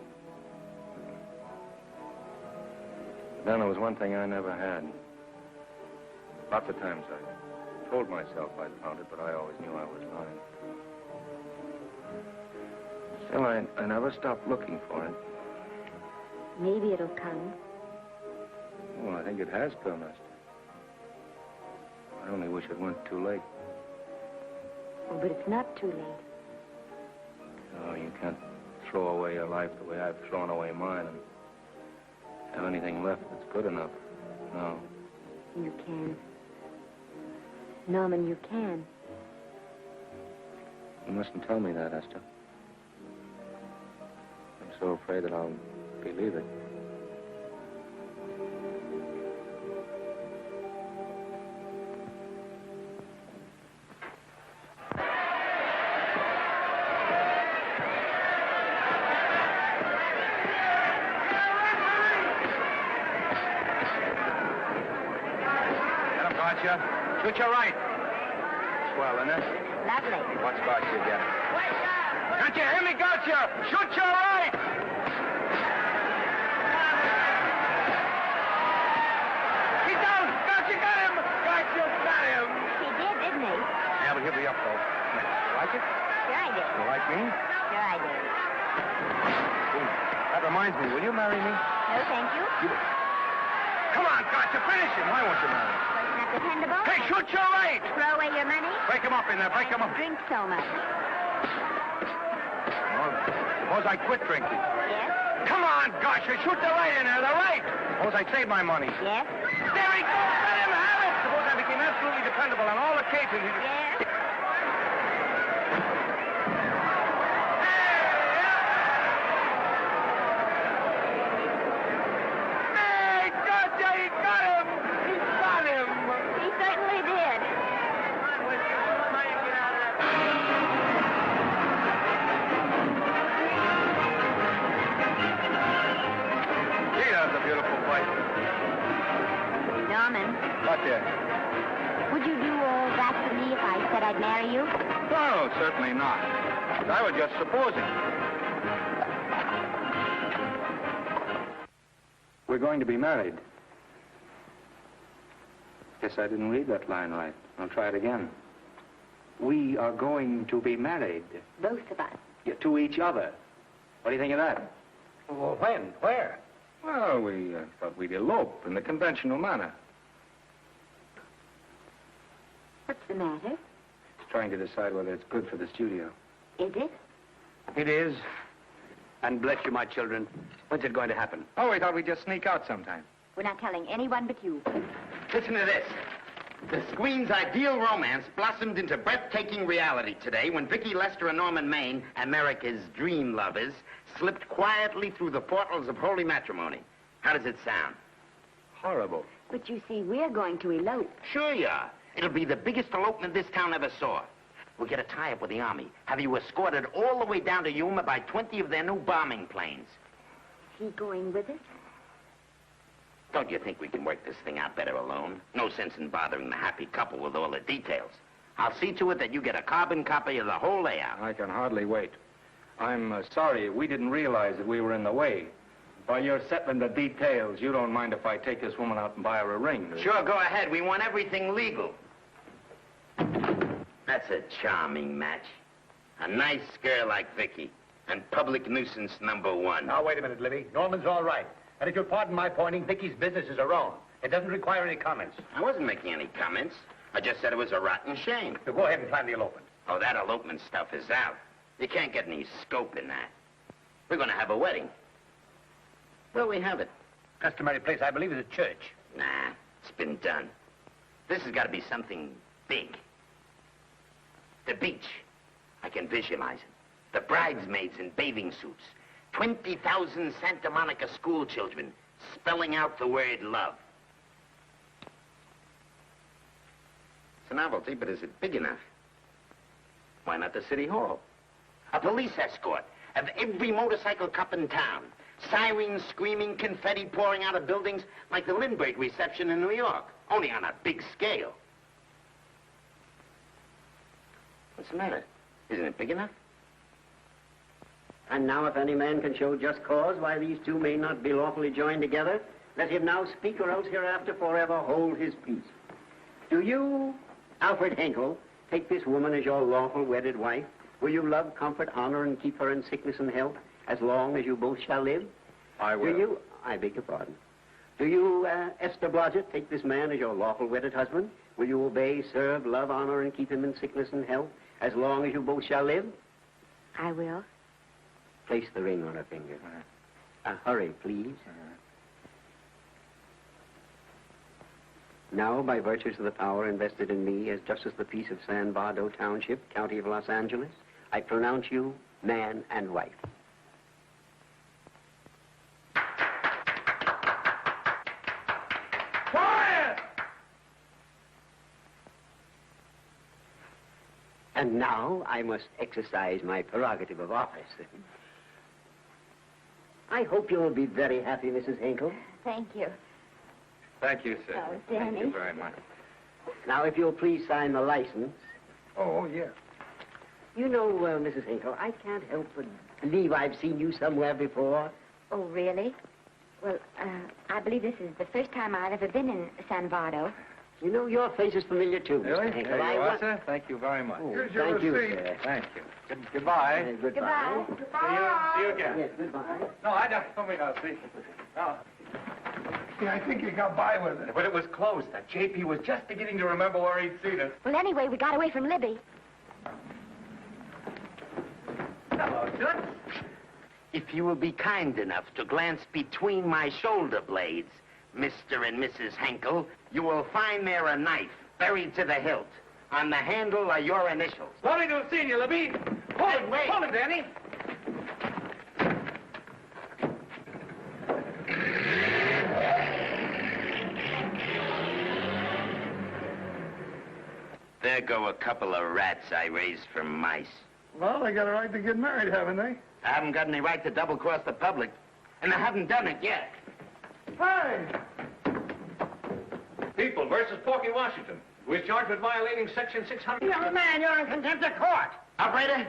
Then there was one thing I never had. Lots of times I told myself I'd found it, but I always knew I was lying. Still, I never stopped looking for it. Maybe it'll come. Well, I think it has come, Esther. I only wish it weren't too late. Oh, but it's not too late. Oh, you can't throw away your life the way I've thrown away mine and have anything left that's good enough. No. You can. Norman, you can. You mustn't tell me that, Esther. I'm so afraid that I'll believe it. Shoot your right. Swell, isn't it? Lovely. What's got you again? Can't you hear me, Gotcha? Shoot your right! He's down! Gotcha got him! Gotcha got him! He did, didn't he? Yeah, but he'll be up, though. You like it? Sure I did. You like me? Sure I did. That reminds me, will you marry me? No, thank you. Come on, Gotcha, finish him! Why won't you marry me? Wasn't that dependable? Hey, shoot your right! Throw away your money? Break him up in there, break him up. Drink so much. Well, suppose I quit drinking. Yes? Come on, Gotcha, shoot the right in there, the right! Suppose I save my money. Yes? There he goes! Let him have it! Suppose I became absolutely dependable on all occasions. Yes? Hey, Gotcha, he got him! He got him! He certainly did. Gee, that's a beautiful place. Norman, What there? would you do all that for me if I said I'd marry you? No, certainly not. I was just supposing. We're going to be married. Guess I didn't read that line right. I'll try it again. We are going to be married. Both of us. Yeah, to each other. What do you think of that? Well, when? Where? Well, we thought we'd elope in the conventional manner. What's the matter? Just trying to decide whether it's good for the studio. Is it? It is. And bless you, my children. When's it going to happen? Oh, we thought we'd just sneak out sometime. We're not telling anyone but you. Listen to this. The screen's ideal romance blossomed into breathtaking reality today when Vicky Lester and Norman Maine, America's dream lovers, slipped quietly through the portals of holy matrimony. How does it sound? Horrible. But you see, we're going to elope. Sure you are. It'll be the biggest elopement this town ever saw. We'll get a tie-up with the Army, have you escorted all the way down to Yuma by 20 of their new bombing planes. Is he going with us? Don't you think we can work this thing out better alone? No sense in bothering the happy couple with all the details. I'll see to it that you get a carbon copy of the whole layout. I can hardly wait. I'm sorry, we didn't realize that we were in the way. While you're settling the details, you don't mind if I take this woman out and buy her a ring, do you? Sure, go ahead. We want everything legal. That's a charming match. A nice girl like Vicky, and public nuisance #1. Now, wait a minute, Libby. Norman's all right. And if you'll pardon my pointing, Vicky's business is her own. It doesn't require any comments. I wasn't making any comments. I just said it was a rotten shame. So go ahead and plan the elopement. Oh, that elopement stuff is out. You can't get any scope in that. We're going to have a wedding. Where'll we have it? Customary place, I believe, is a church. Nah, it's been done. This has got to be something big. The beach. I can visualize it. The bridesmaids in bathing suits. 20,000 Santa Monica school children spelling out the word love. It's a novelty, but is it big enough? Why not the city hall? A police escort of every motorcycle cop in town. Sirens screaming, confetti pouring out of buildings like the Lindbergh reception in New York, only on a big scale. What's the matter? Isn't it big enough? And now if any man can show just cause why these two may not be lawfully joined together, let him now speak or else hereafter forever hold his peace. Do you, Alfred Henkel, take this woman as your lawful wedded wife? Will you love, comfort, honor, and keep her in sickness and health as long as you both shall live? I will. Do you, I beg your pardon. Do you, Esther Blodgett, take this man as your lawful wedded husband? Will you obey, serve, love, honor, and keep him in sickness and health as long as you both shall live? I will. Place the ring on her finger. Hurry, please. Now, by virtues of the power invested in me as Justice of the Peace of San Bardo Township, County of Los Angeles, I pronounce you man and wife. Quiet! And now I must exercise my prerogative of office. I hope you will be very happy, Mrs. Henkel. Thank you. Thank you, sir. Oh, Thank Danny. you very much. Now, if you'll please sign the license. Oh, yeah. You know, Mrs. Henkel, I can't help but believe I've seen you somewhere before. Oh, really? Well, I believe this is the first time I've ever been in San Bardo. You know, your face is familiar, too, Really? Mr. Henkel. There you I are, sir. Thank you very much. Oh, Here's your thank you, receipt. sir. Thank you. Goodbye. Goodbye. See you again. Yes, goodbye. No, I don't mean I'll see. No. Yeah, I think you got by with it. But it was close. That JP was just beginning to remember where he'd seen us. Well, anyway, we got away from Libby. Hello, Toots. If you will be kind enough to glance between my shoulder blades, Mr. and Mrs. Henkel, you will find there a knife buried to the hilt. On the handle are your initials. Lovely to have seen you, Libby. Pull Hey, wait. Pull it, Danny. There go a couple of rats I raised from mice. Well, they got a right to get married, haven't they? I haven't got any right to double-cross the public, and I haven't done it yet. Hey! People versus Porky Washington, who is charged with violating Section 600. Young man, you're in contempt of court. Operator,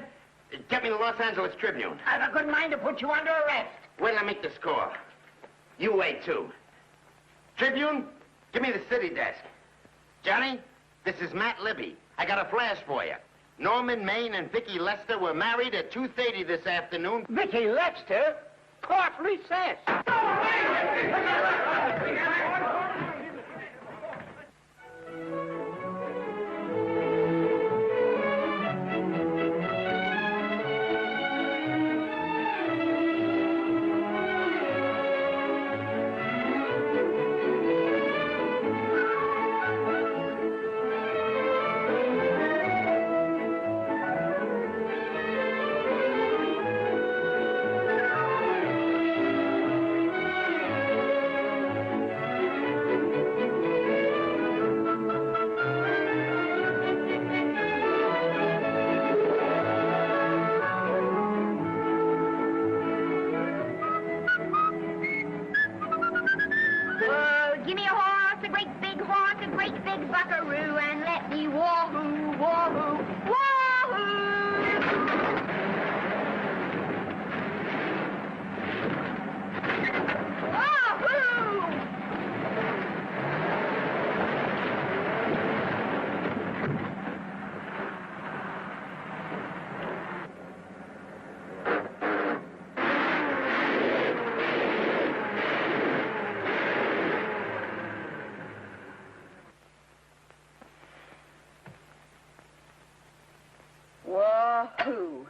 get me the Los Angeles Tribune. I've a good mind to put you under arrest. Wait till I make the score. You wait, too. Tribune, give me the city desk. Johnny, this is Matt Libby. I got a flash for you. Norman Maine and Vicky Lester were married at 2:30 this afternoon. Vicky Lester? Court recess. big buckaroo and let me wahoo, wahoo, wahoo! Wahoo! Wahoo.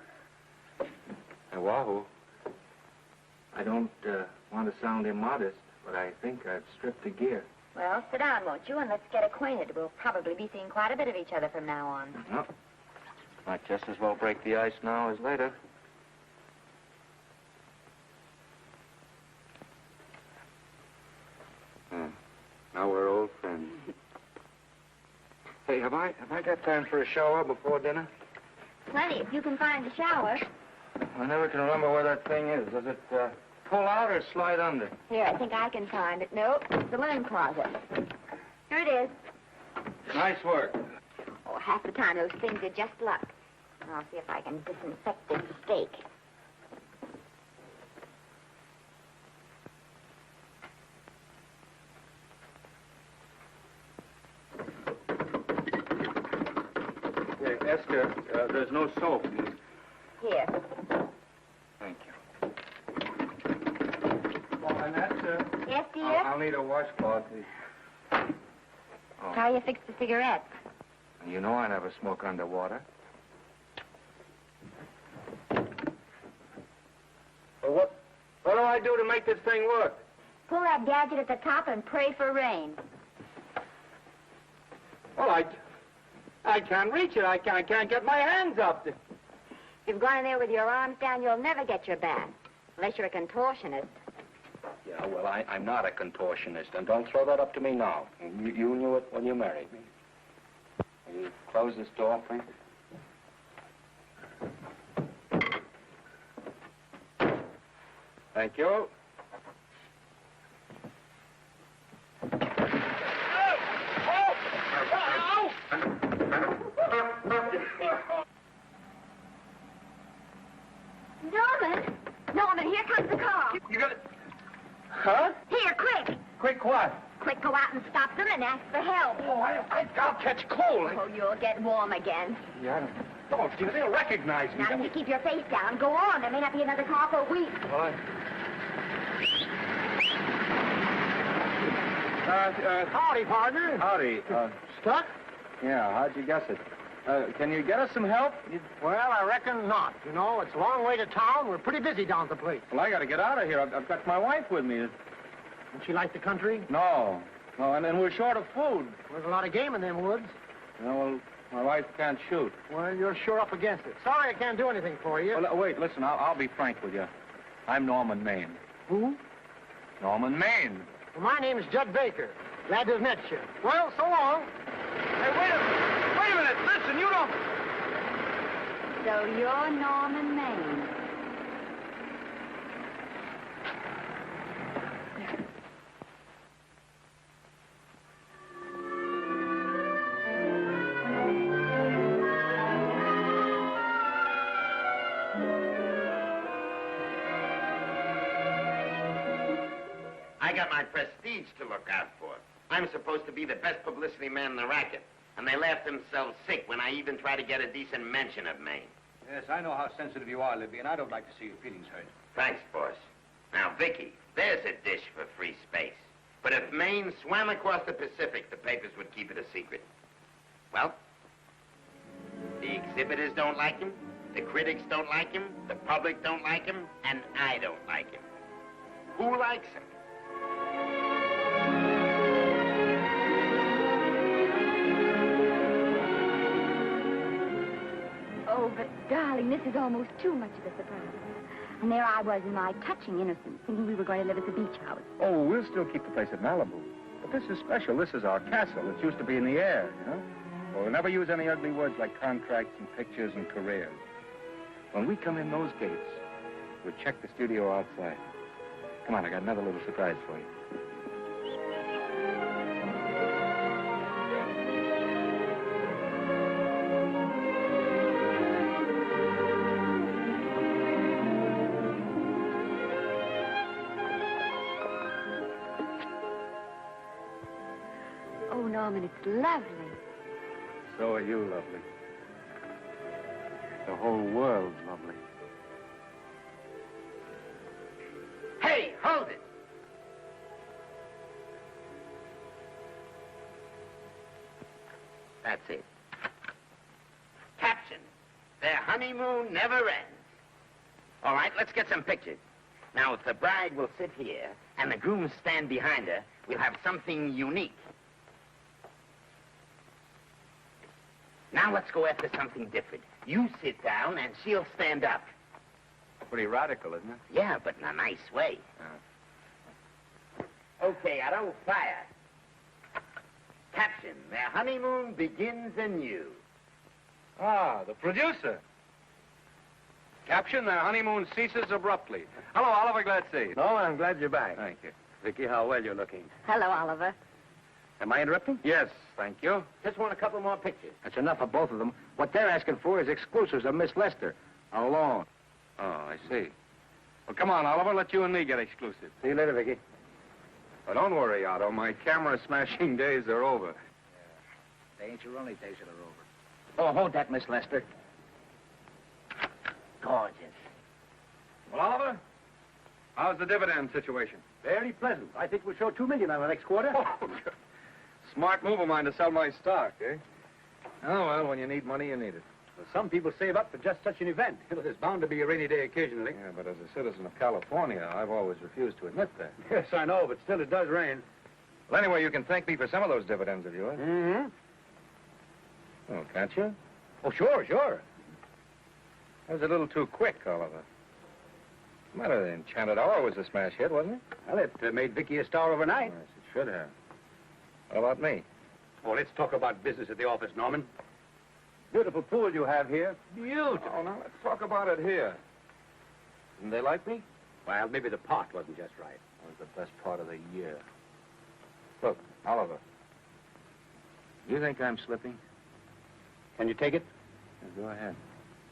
Hey, Wahoo. I don't want to sound immodest, but I think I've stripped the gear. Well, sit down, won't you, and let's get acquainted. We'll probably be seeing quite a bit of each other from now on. No. Might just as well break the ice now as later. Now we're old friends. Hey, have I got time for a shower before dinner? Plenty, if you can find a shower. I never can remember where that thing is. Does it pull out or slide under? Here, I think I can find it. Nope, it's the linen closet. Here it is. Nice work. Oh, half the time those things are just luck. I'll see if I can disinfect this steak. Hey, Esther, there's no soap. Here. Thank you. Oh, and that's, Yes, dear? I'll need a washcloth. Oh. How you fix the cigarettes? You know I never smoke underwater. Well, what do I do to make this thing work? Pull that gadget at the top and pray for rain. Well, I can't reach it. I can't get my hands up. If you've gone in there with your arms down, you'll never get your bath. Unless you're a contortionist. Yeah, well, I'm not a contortionist, and don't throw that up to me now. You knew it when you married me. Will you close this door, please? Thank you. Norman, here comes the car. You got it? Huh? Here, quick. Quick what? Quick, go out and stop them and ask for help. Oh, I'll catch cold. Oh, you'll get warm again. Yeah, don't you? They'll recognize me. Now, you keep your face down. Go on. There may not be another car for a week. Well, Howdy, partner. Howdy. Stuck? Yeah, how'd you guess it? Can you get us some help? Well, I reckon not. You know, it's a long way to town. We're pretty busy down at the place. Well, I got to get out of here. I've got my wife with me. Don't she like the country? No, and we're short of food. There's a lot of game in them woods. You know, well, my wife can't shoot. Well, you're sure up against it. Sorry I can't do anything for you. Well, wait, listen, I'll be frank with you. I'm Norman Maine. Who? Norman Maine. Well, my name is Judd Baker. Glad to have met you. Well, so long. Hey, wait a minute. Listen, you don't... So you're Norman Maine. I got my prestige to look out for. I'm supposed to be the best publicity man in the racket. And they laugh themselves sick when I even try to get a decent mention of Maine. Yes, I know how sensitive you are, Libby, and I don't like to see your feelings hurt. Thanks, boss. Now, Vicky, there's a dish for free space. But if Maine swam across the Pacific, the papers would keep it a secret. Well, the exhibitors don't like him, the critics don't like him, the public don't like him, and I don't like him. Who likes him? Oh, but, darling, this is almost too much of a surprise. And there I was in my touching innocence, thinking we were going to live at the beach house. Oh, we'll still keep the place at Malibu. But this is special. This is our castle. It used to be in the air, you know? We'll never use any ugly words like contracts and pictures and careers. When we come in those gates, we'll check the studio outside. Come on, I got another little surprise for you. Norman, it's lovely. So are you, lovely. The whole world's lovely. Hey, hold it! That's it. Caption, their honeymoon never ends. All right, let's get some pictures. Now, if the bride will sit here and the groom stand behind her, we'll have something unique. Now let's go after something different. You sit down and she'll stand up. Pretty radical, isn't it? Yeah, but in a nice way. Okay, Otto, fire. Caption, their honeymoon begins anew. Ah, the producer. Caption, their honeymoon ceases abruptly. Hello, Oliver, glad to see you. No, I'm glad you're back. Thank you. Vicky, how well you're looking. Hello, Oliver. Am I interrupting? Yes, thank you. Just want a couple more pictures. That's enough of both of them. What they're asking for is exclusives of Miss Lester. Alone. Oh, I see. Well, come on, Oliver, let you and me get exclusive. See you later, Vicky. But don't worry, Otto. My camera smashing days are over. They ain't your only days that are over. Oh, hold that, Miss Lester. Gorgeous. Well, Oliver, how's the dividend situation? Very pleasant. I think we'll show $2 million on the next quarter. Oh, smart move of mine to sell my stock, eh? Oh, well, when you need money, you need it. Well, some people save up for just such an event. There's bound to be a rainy day occasionally. Yeah, but as a citizen of California, I've always refused to admit that. Yes, I know, but still it does rain. Well, anyway, you can thank me for some of those dividends of yours. Mm-hmm. Oh, can't you? Oh, sure. That was a little too quick, Oliver. What's the matter? The Enchanted Hour was a smash hit, wasn't it? Well, it made Vicky a star overnight. Yes, it should have. What about me? Oh, let's talk about business at the office, Norman. Beautiful pool you have here. Beautiful. Oh, now let's talk about it here. Didn't they like me? Well, maybe the pot wasn't just right. That was the best part of the year. Look, Oliver. Do you think I'm slipping? Can you take it? Yeah, go ahead.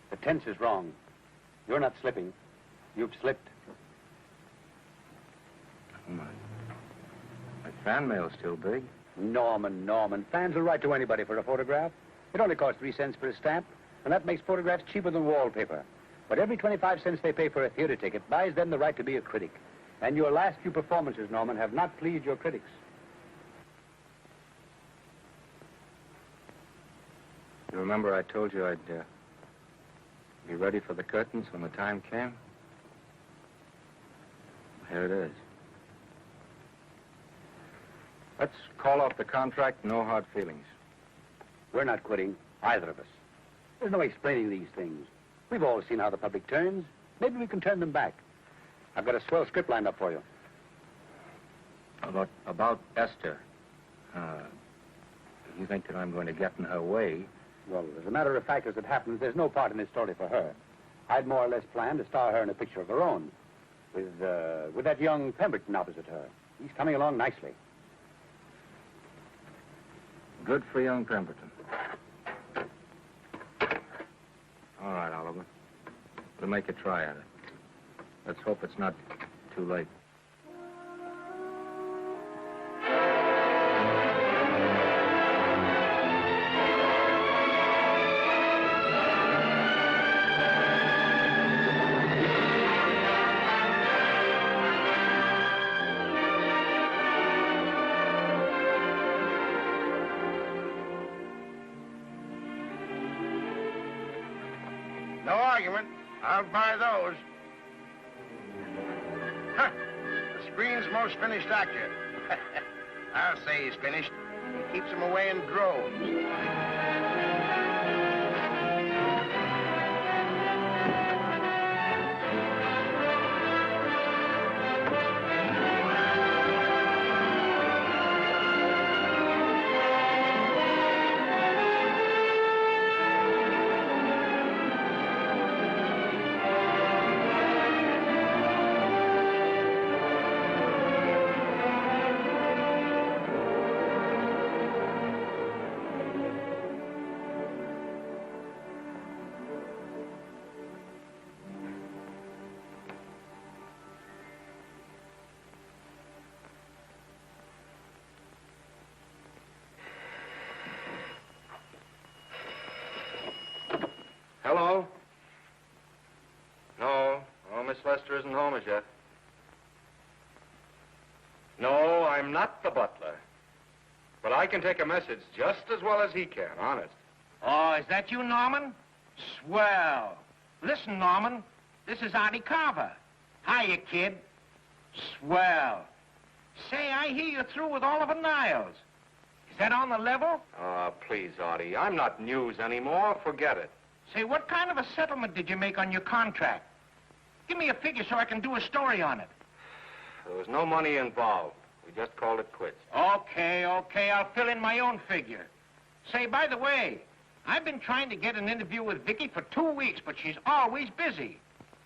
The tense is wrong. You're not slipping. You've slipped. Oh, my fan mail's still big. Norman. Fans will write to anybody for a photograph. It only costs 3 cents for a stamp, and that makes photographs cheaper than wallpaper. But every 25 cents they pay for a theater ticket buys them the right to be a critic. And your last few performances, Norman, have not pleased your critics. You remember I told you I'd be ready for the curtains when the time came? Here it is. Let's call off the contract, no hard feelings. We're not quitting, either of us. There's no explaining these things. We've all seen how the public turns. Maybe we can turn them back. I've got a swell script lined up for you. About Esther. You think that I'm going to get in her way? Well, as a matter of fact, as it happens, there's no part in this story for her. I'd more or less planned to star her in a picture of her own, with that young Pemberton opposite her. He's coming along nicely. Good for young Pemberton. All right, Oliver. We'll make a try at it. Let's hope it's not too late. No argument. I'll buy those. Huh. The screen's most finished actor. I'll say he's finished. He keeps them away in droves. Hello? No, Miss Lester isn't home as yet. No, I'm not the butler. But I can take a message just as well as he can, honest. Oh, is that you, Norman? Swell. Listen, Norman, this is Artie Carver. Hiya, kid. Swell. Say, I hear you're through with Oliver Niles. Is that on the level? Please, Artie, I'm not news anymore. Forget it. Say, what kind of a settlement did you make on your contract? Give me a figure so I can do a story on it. There was no money involved. We just called it quits. Okay, I'll fill in my own figure. Say, by the way, I've been trying to get an interview with Vicky for 2 weeks, but she's always busy.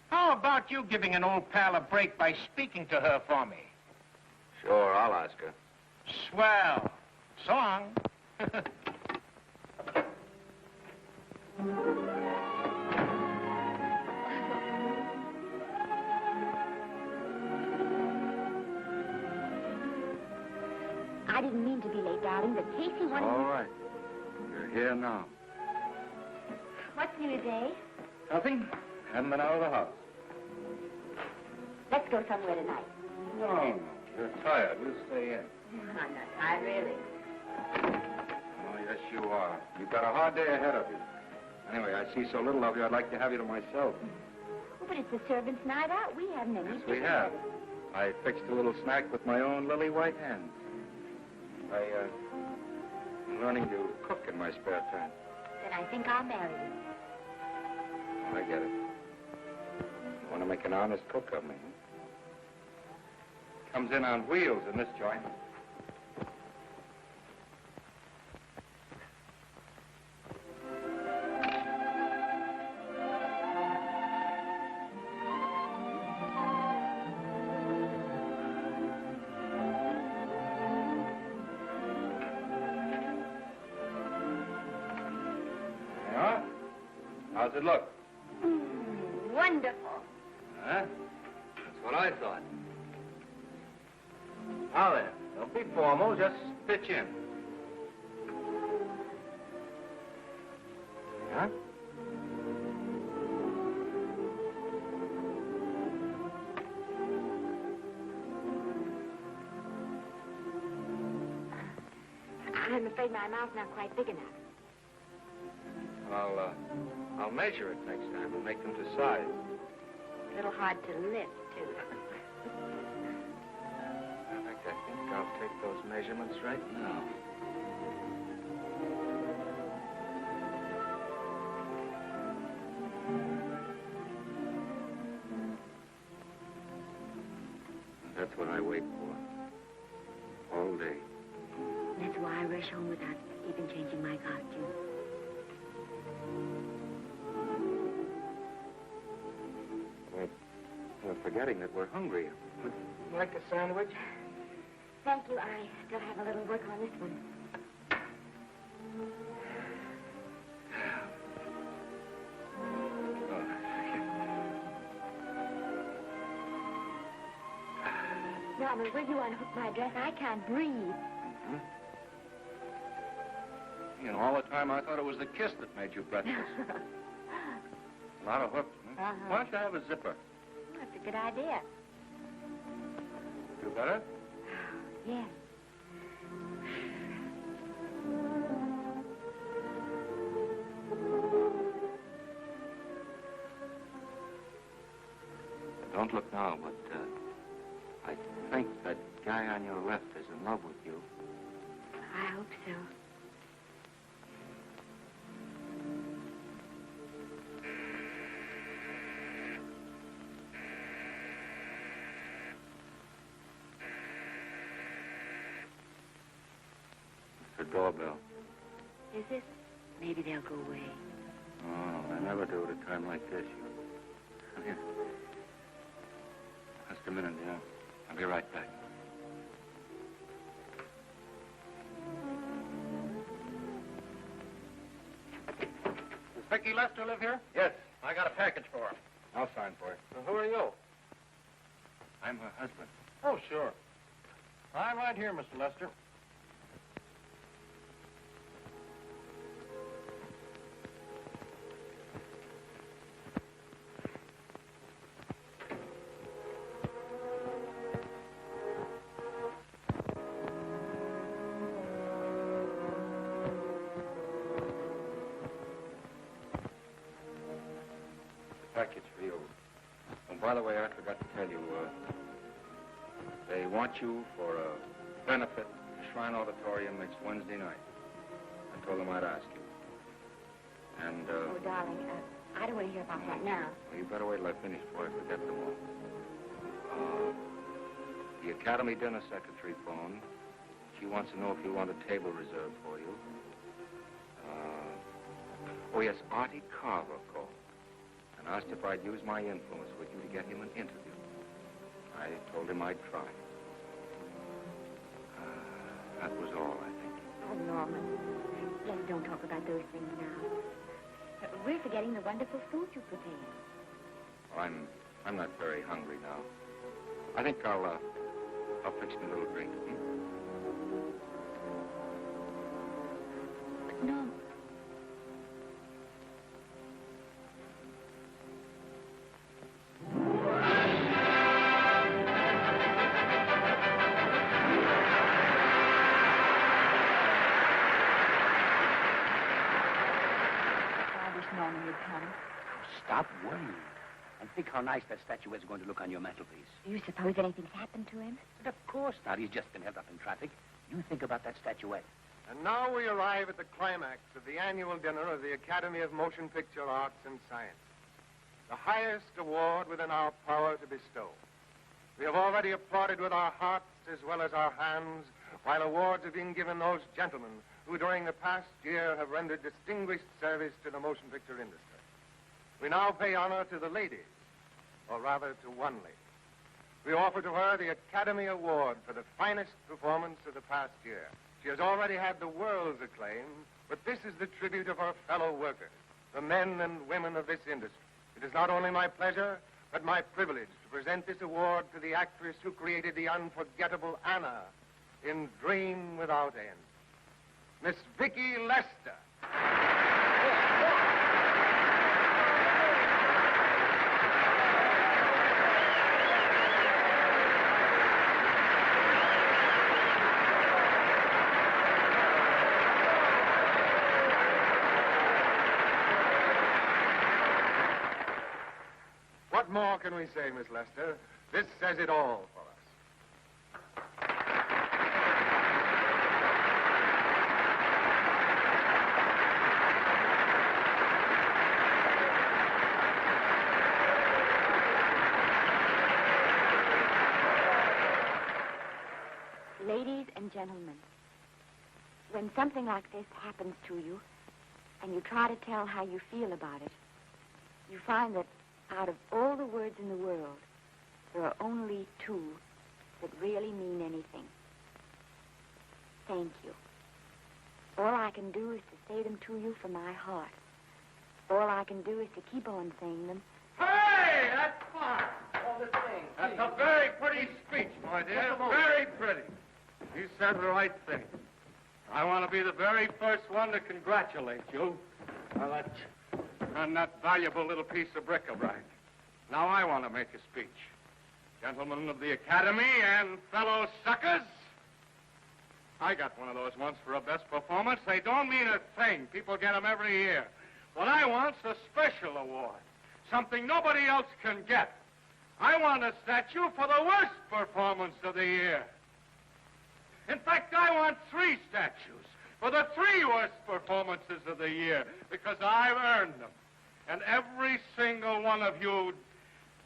How about you giving an old pal a break by speaking to her for me? Sure, I'll ask her. Swell. So long. I didn't mean to be late, darling, but Casey wanted... All right. You're here now. What's new today? Nothing. Haven't been out of the house. Let's go somewhere tonight. No. You're tired. We'll stay in. I'm not tired, really. Oh, yes, you are. You've got a hard day ahead of you. Anyway, I see so little of you, I'd like to have you to myself. Oh, but it's the servants' night out. We haven't any... Yes, we have. I fixed a little snack with my own lily white hands. I'm learning to cook in my spare time. Then I think I'll marry you. I get it. You want to make an honest cook of me, huh? Comes in on wheels in this joint. How's it look? Wonderful. Huh? That's what I thought. Now then, don't be formal, just pitch in. Huh? I'm afraid my mouth's not quite big enough. I'll measure it next time and make them to size. A little hard to lift, too. I think I'll take those measurements right now. That's what I wait for. All day. That's why I rush home without even changing my costume. We're forgetting that we're hungry. Would you like a sandwich? Thank you. I still have a little work on this one. Norman, will you unhook my dress? I can't breathe. Mm-hmm. You know, all the time I thought it was the kiss that made you breathless. A lot of hooks, huh? Why don't you have a zipper? That's a good idea. Do better? Yes. Don't look now, but I think that guy on your left is in love with you. I hope so. It's the doorbell. Is it? Maybe they'll go away. Oh, I never do at a time like this. Come here. Just a minute, yeah. I'll be right back. Does Vicky Lester live here? Yes. I got a package for her. I'll sign for it. Well, who are you? I'm her husband. Oh, sure. I'm right here, Mr. Lester. By the way, I forgot to tell you, they want you for a benefit Shrine Auditorium next Wednesday night. I told them I'd ask you. And, Oh, darling, I don't want to hear about that now. well, you better wait till I finish before I forget them all. The Academy dinner secretary phoned. She wants to know if you want a table reserved for you. Oh, yes, Artie Carver called and asked if I'd use my influence with you to get him an interview. I told him I'd try. That was all, I think. Oh, Norman, let's don't talk about those things now. We're forgetting the wonderful food you prepared. Well, I'm not very hungry now. I think I'll fix me a little drink. But, Norman. Stop worrying. And think how nice that statuette's going to look on your mantelpiece. Do you suppose anything's happened to him? But of course not. He's just been held up in traffic. You think about that statuette. And now we arrive at the climax of the annual dinner of the Academy of Motion Picture Arts and Science. The highest award within our power to bestow. We have already applauded with our hearts as well as our hands, while awards are being given those gentlemen who during the past year have rendered distinguished service to the motion picture industry. We now pay honor to the ladies, or rather to one lady. We offer to her the Academy Award for the finest performance of the past year. She has already had the world's acclaim, but this is the tribute of her fellow workers, the men and women of this industry. It is not only my pleasure, but my privilege to present this award to the actress who created the unforgettable Anna in Dream Without End, Miss Vicki Lester. What more can we say, Miss Lester? This says it all for us. Ladies and gentlemen, when something like this happens to you, and you try to tell how you feel about it, you find that out of all the words in the world, there are only two that really mean anything. Thank you. All I can do is to say them to you from my heart. All I can do is to keep on saying them. Hey, that's fine. All the thing. That's a very pretty speech, my dear. Very pretty. You said the right thing. I want to be the very first one to congratulate you on that valuable little piece of bric-a-brac. Now I want to make a speech. Gentlemen of the Academy and fellow suckers, I got one of those once for a best performance. They don't mean a thing. People get them every year. What I want's a special award, something nobody else can get. I want a statue for the worst performance of the year. In fact, I want 3 statues for the 3 worst performances of the year, because I've earned them. And every single one of you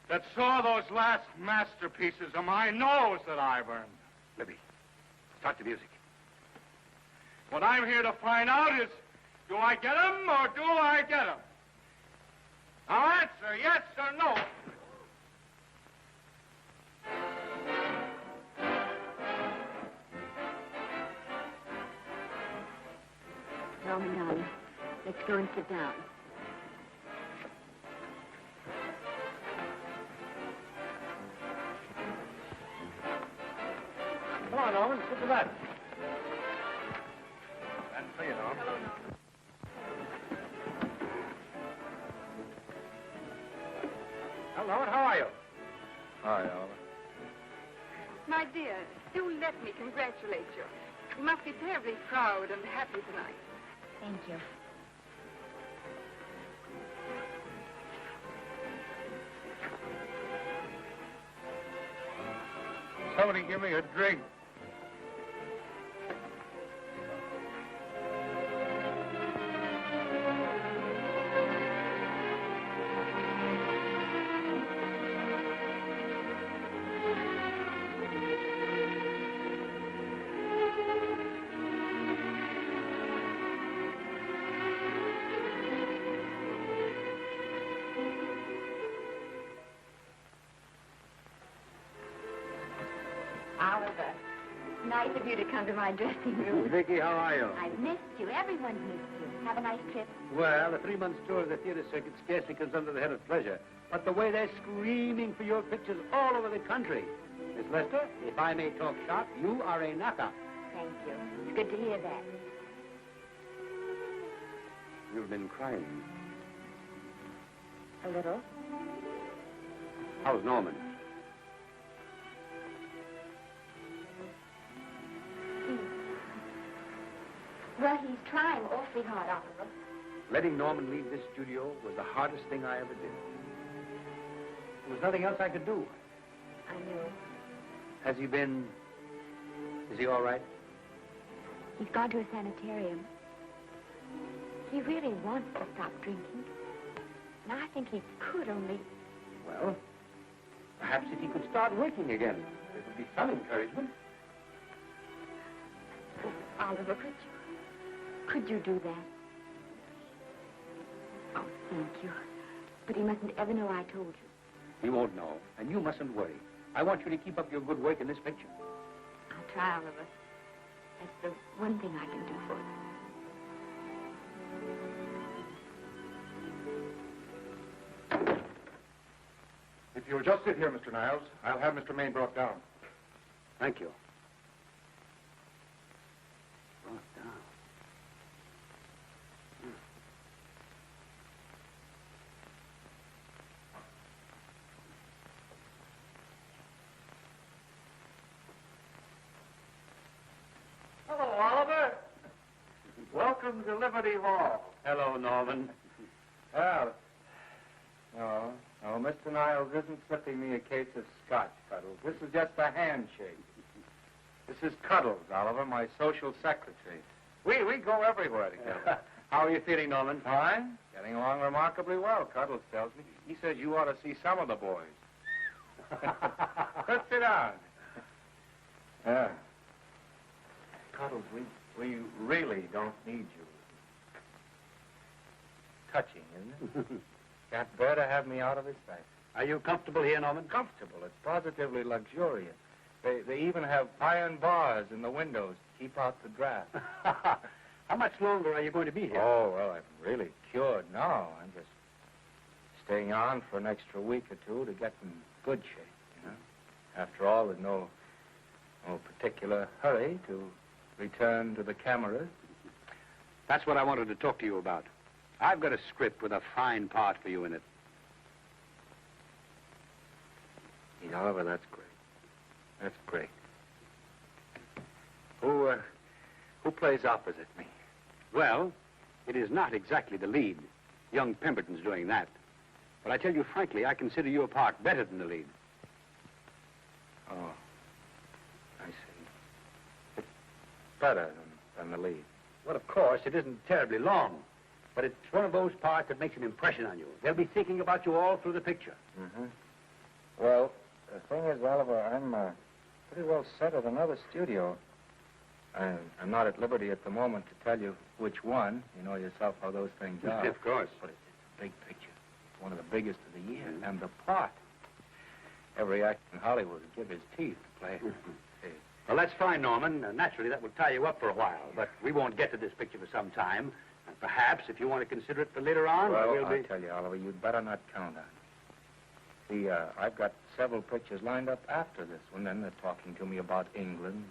that saw those last masterpieces of mine knows that I've earned them. Libby, start the music. What I'm here to find out is, do I get them or do I get them? Now answer yes or no. Norman, darling, let's go and sit down. Come on, Norman, sit to that. That's for you, Norman. Hello, how are you? Hi, Oliver. My dear, do let me congratulate you. You must be terribly proud and happy tonight. Thank you. somebody give me a drink. Oliver, nice of you to come to my dressing room. Vicky, how are you? I've missed you. Everyone's missed you. Have a nice trip. Well, a 3-month tour of the theater circuit scarcely comes under the head of pleasure. But the way they're screaming for your pictures all over the country. Miss Lester, if I may talk shop, you are a knockout. Thank you. It's good to hear that. You've been crying. A little. How's Norman? Well, he's trying awfully hard, Oliver. Letting Norman leave this studio was the hardest thing I ever did. There was nothing else I could do. I know. Has he been... Is he all right? He's gone to a sanitarium. He really wants to stop drinking. And I think he could only... Well, perhaps if he could start working again, there would be some encouragement. Oh, Oliver, could you do that? Oh, thank you. But he mustn't ever know I told you. He won't know, and you mustn't worry. I want you to keep up your good work in this picture. I'll try, Oliver. That's the one thing I can do for you. If you'll just sit here, Mr. Niles, I'll have Mr. Maine brought down. Thank you. Hello, Oliver. Welcome to Liberty Hall. Hello, Norman. Well, no, Mr. Niles isn't slipping me a case of scotch, Cuddles. This is just a handshake. This is Cuddles, Oliver, my social secretary. We go everywhere together. How are you feeling, Norman? Fine. Getting along remarkably well, Cuddles tells me. He says you ought to see some of the boys. Let's sit down. Yeah. Cuddles, we really don't need you. Touching, isn't it? Can't bear to have me out of his sight. Are you comfortable here, Norman? Comfortable. It's positively luxurious. They even have iron bars in the windows to keep out the draft. How much longer are you going to be here? Oh, well, I'm really cured now. I'm just staying on for an extra week or two to get in good shape, you know. After all, there's no particular hurry to return to the cameras. That's what I wanted to talk to you about. I've got a script with a fine part for you in it. Oliver, that's great. That's great. Who plays opposite me? Well, it is not exactly the lead. Young Pemberton's doing that. But I tell you frankly, I consider your part better than the lead. Oh, I see. It's better than the lead. Well, of course, it isn't terribly long. But it's one of those parts that makes an impression on you. They'll be thinking about you all through the picture. Mm-hmm. Well, the thing is, Oliver, I'm pretty well set at another studio. I'm not at liberty at the moment to tell you which one. You know yourself how those things are. Of course. But it's a big picture. It's one of the biggest of the year. Mm-hmm. And the part. Every actor in Hollywood would give his teeth to play it. Well, that's fine, Norman. Naturally, that will tie you up for a while. But we won't get to this picture for some time. And perhaps, if you want to consider it for later on, well, we'll be... I'll tell you, Oliver, you'd better not count on it. See, I've got several pictures lined up after this one, and they're talking to me about England.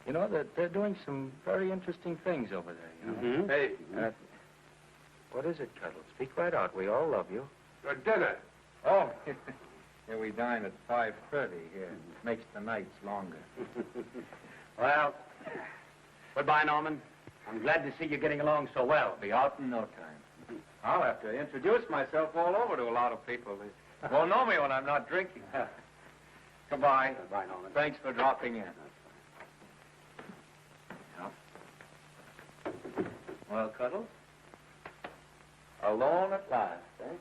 You know, they're doing some very interesting things over there, you know. Mm-hmm. Hey. What is it, Cuddles? Speak right out. We all love you. Your dinner. Oh, here we dine at 5:30 here. It makes the nights longer. Well, goodbye, Norman. I'm glad to see you getting along so well. Be out in no time. I'll have to introduce myself all over to a lot of people. They won't know me when I'm not drinking. Goodbye. Goodbye, Norman. Thanks for dropping in. Well, Cuddles? Alone at last, eh?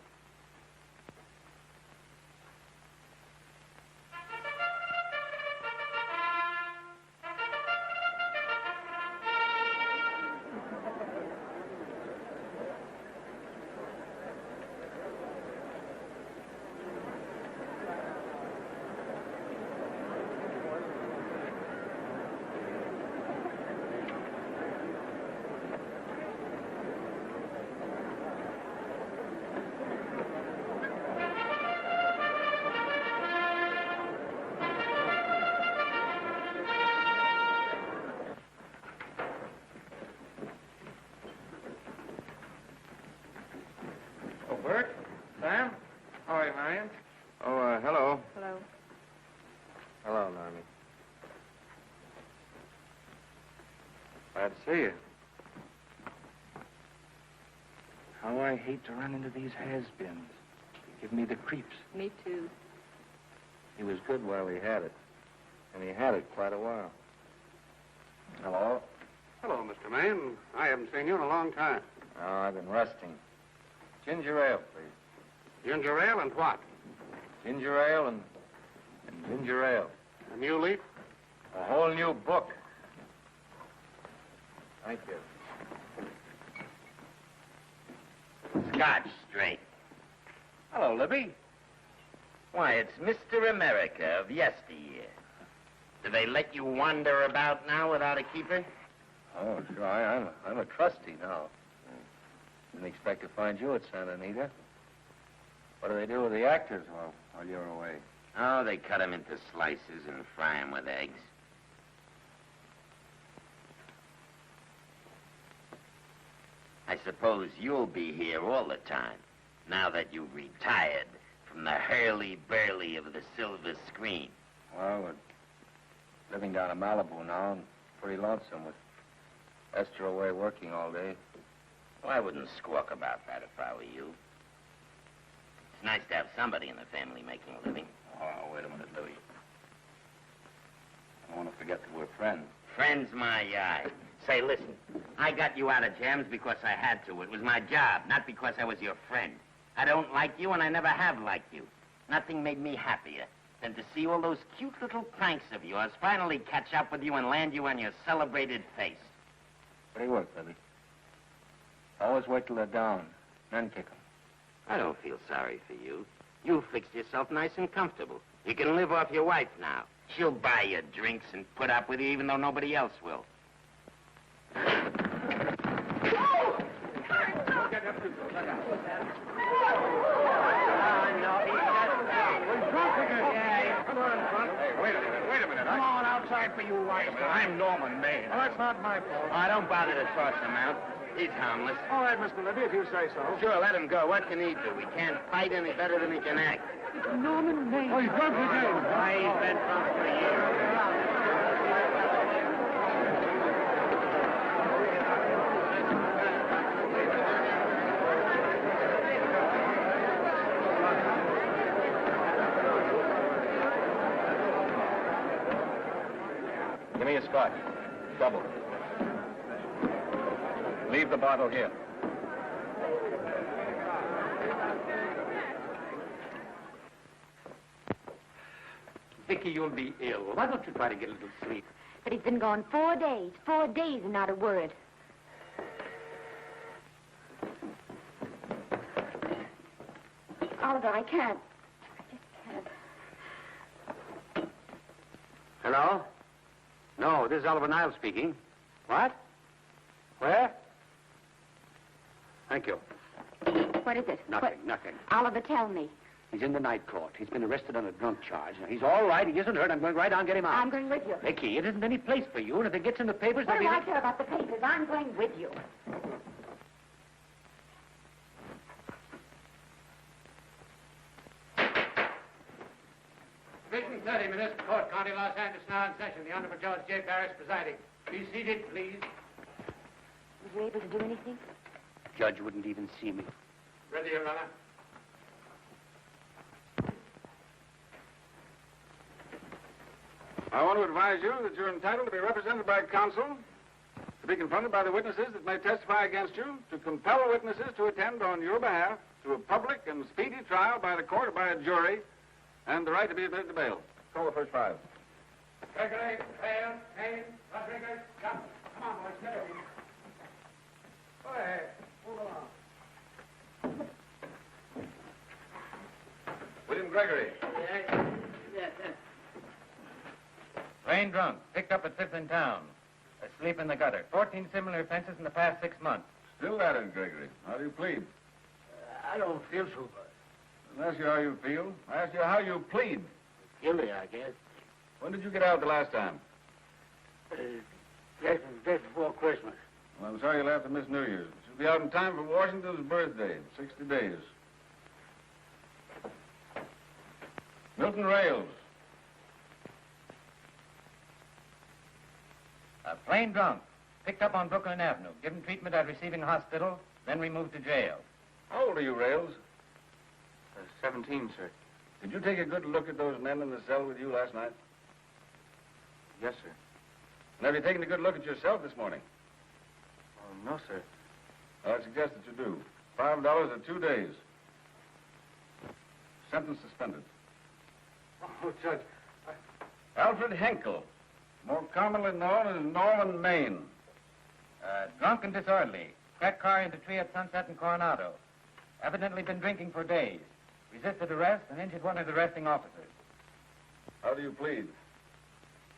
Bert? Sam? How are you, Marion? Oh, hello. Hello. Hello, Normie. Glad to see you. How I hate to run into these has-beens. They give me the creeps. Me too. He was good while he had it. And he had it quite a while. Hello? Hello, Mr. Maine. I haven't seen you in a long time. Oh, I've been resting. Ginger ale, please. Ginger ale and what? Ginger ale and ginger ale. A new leaf? A whole new book. Thank you. Scotch straight. Hello, Libby. Why, it's Mr. America of yesteryear. Do they let you wander about now without a keeper? Oh, sure. I'm a trustee now. Didn't expect to find you at Santa Anita. What do they do with the actors while you're away? Oh, they cut them into slices and fry them with eggs. I suppose you'll be here all the time, now that you've retired from the hurly-burly of the silver screen. Well, we're living down in Malibu now and pretty lonesome with Esther away working all day. Well, I wouldn't squawk about that if I were you. It's nice to have somebody in the family making a living. Oh, wait a minute, Louis. I don't want to forget that we're friends. Friends, my eye. Say, listen, I got you out of jams because I had to. It was my job, not because I was your friend. I don't like you, and I never have liked you. Nothing made me happier than to see all those cute little pranks of yours finally catch up with you and land you on your celebrated face. Pretty work, Libby. Always wait till they're down, then kick them. I don't feel sorry for you. You fixed yourself nice and comfortable. You can live off your wife now. She'll buy you drinks and put up with you even though nobody else will. Wait a minute. Come on outside for you, wife. I'm Norman Maine. Well, that's not my fault. Oh, don't bother to toss him out. He's harmless. All right, Mr. Libby, if you say so. Sure, let him go. What can he do? He can't fight any better than he can act. Norman Maine. Oh, he's drunk again. Why, he's been drunk for years. Give me a scotch. Double. Leave the bottle here. Vicky, you'll be ill. Why don't you try to get a little sleep? But he's been gone 4 days. 4 days and not a word. Oliver, I can't. I just can't. Hello? No, this is Oliver Niles speaking. What? Where? Thank you. What is it? Nothing. Oliver, tell me. He's in the night court. He's been arrested on a drunk charge. Now, he's all right. He isn't hurt. I'm going right down and get him out. I'm going with you. Vicky, it isn't any place for you, and if it gets in the papers, What there'll do be... I care about the papers? I'm going with you. Division 30, Municipal Court, County Los Angeles, now in session. The Honorable Judge J. Barris presiding. Be seated, please. Was you able to do anything? Judge wouldn't even see me. Ready, Your Honor. I want to advise you that you're entitled to be represented by counsel, to be confronted by the witnesses that may testify against you, to compel witnesses to attend on your behalf to a public and speedy trial by the court or by a jury, and the right to be admitted to bail. Call the first five. Gregory, Hale, Haynes, Rodriguez, Johnson. Come on, boys, get over. Go ahead. Move along. William Gregory. Plain drunk, picked up at 5th in town. Asleep in the gutter. 14 similar offenses in the past 6 months. Still at it, Gregory. How do you plead? I don't feel so good. I didn't ask you how you feel. I asked you how you plead. Guilty, I guess. When did you get out the last time? Just before Christmas. Well, I'm sorry you'll have to miss New Year's. You'll be out in time for Washington's birthday, 60 days. Milton Rails. Plain drunk, picked up on Brooklyn Avenue, given treatment at receiving hospital, then removed to jail. How old are you, Rails? 17, sir. Did you take a good look at those men in the cell with you last night? Yes, sir. And have you taken a good look at yourself this morning? No, sir. Well, I suggest that you do. $5 and 2 days. Sentence suspended. Oh, Judge. Alfred Henkel, more commonly known as Norman Maine. Drunk and disorderly. Cracked car into tree at Sunset and Coronado. Evidently been drinking for days. Resisted arrest and injured one of the arresting officers. How do you plead?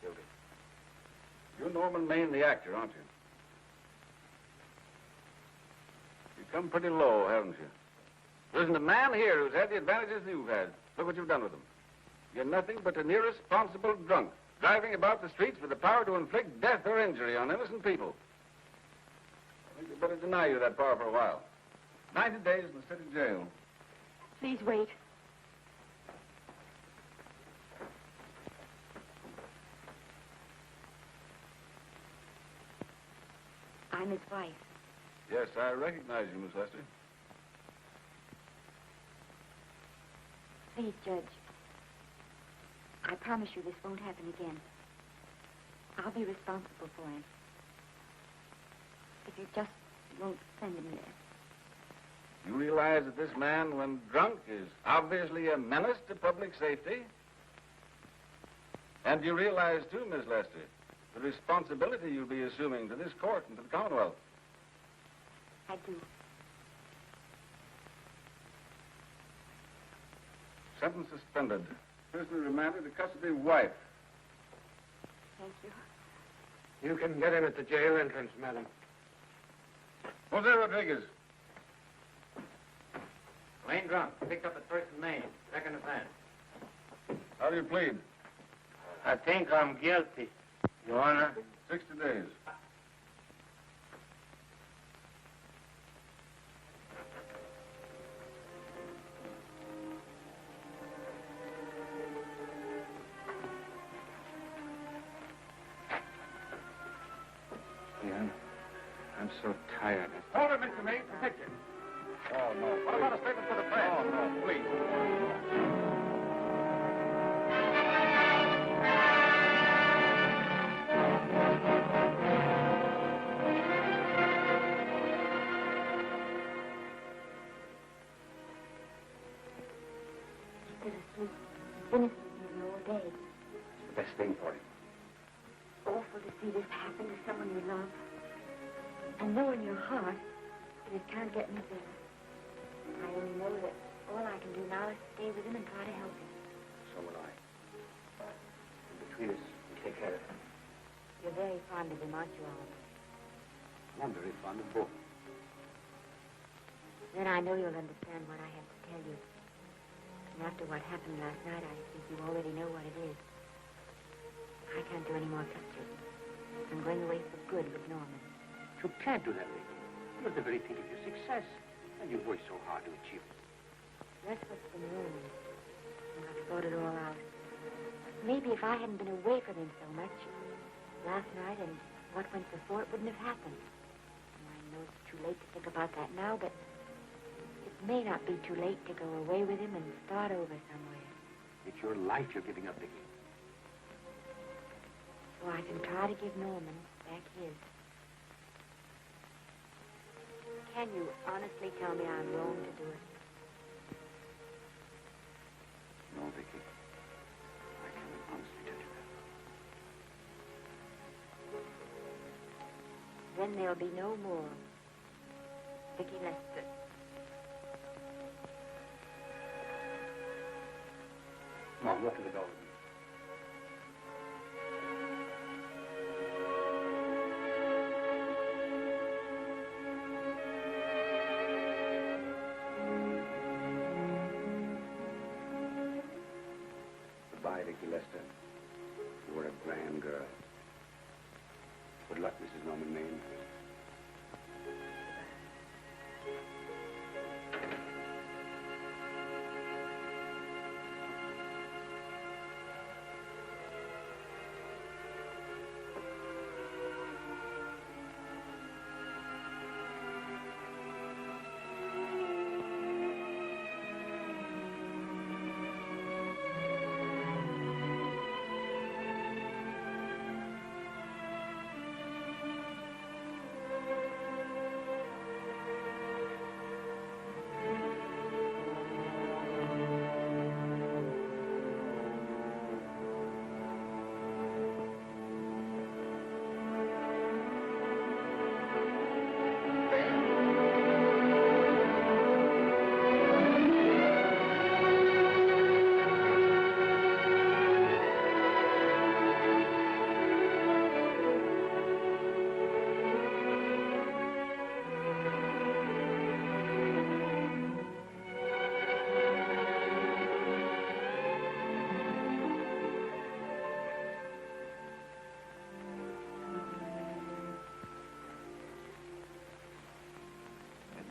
Guilty. You're Norman Maine, the actor, aren't you? You've come pretty low, haven't you? There isn't a man here who's had the advantages you've had. Look what you've done with them. You're nothing but an irresponsible drunk, driving about the streets with the power to inflict death or injury on innocent people. I think we'd better deny you that power for a while. 90 days in the city jail. Please wait. I'm his wife. Yes, I recognize you, Miss Lester. Please, Judge. I promise you this won't happen again. I'll be responsible for him. If you just won't send him there. You realize that this man, when drunk, is obviously a menace to public safety? And you realize, too, Miss Lester, the responsibility you'll be assuming to this court and to the Commonwealth. I do. Sentence suspended. Prisoner remanded to custody wife. Thank you. You can get in at the jail entrance, madam. Jose Rodriguez. Plain drunk, picked up at 1st and Main. Second offense. How do you plead? I think I'm guilty, Your Honor. 60 days. I'm so tired. Hold him, Mr. Maine. Protect him. Oh, no. What about a statement for the press? Oh, no, please. He's still asleep. Been asleep all day. The best thing for him. Awful to see this happen to someone you love. And know in your heart that it can't get any better. I only know that all I can do now is stay with him and try to help him. So will I. And between us, we'll take care of him. You're very fond of him, aren't you, Oliver? I'm very fond of both. Then I know you'll understand what I have to tell you. And after what happened last night, I think you already know what it is. I can't do any more pictures. I'm going away for good with Norman. You can't do that, Ricky. You're at the very peak of your success. And you've worked so hard to achieve it. That's what's been wrong. And I've thought it all out. Maybe if I hadn't been away from him so much, last night and what went before, it wouldn't have happened. And I know it's too late to think about that now, but it may not be too late to go away with him and start over somewhere. It's your life you're giving up, Vicky. So I can try to give Norman back his. Can you honestly tell me I'm wrong to do it? No, Vicky. I cannot honestly tell you that. Then there'll be no more Vicky Lester. Come on, walk to the door with me. Goodbye, Vicky Lester. You were a grand girl. Good luck, Mrs. Norman Maine.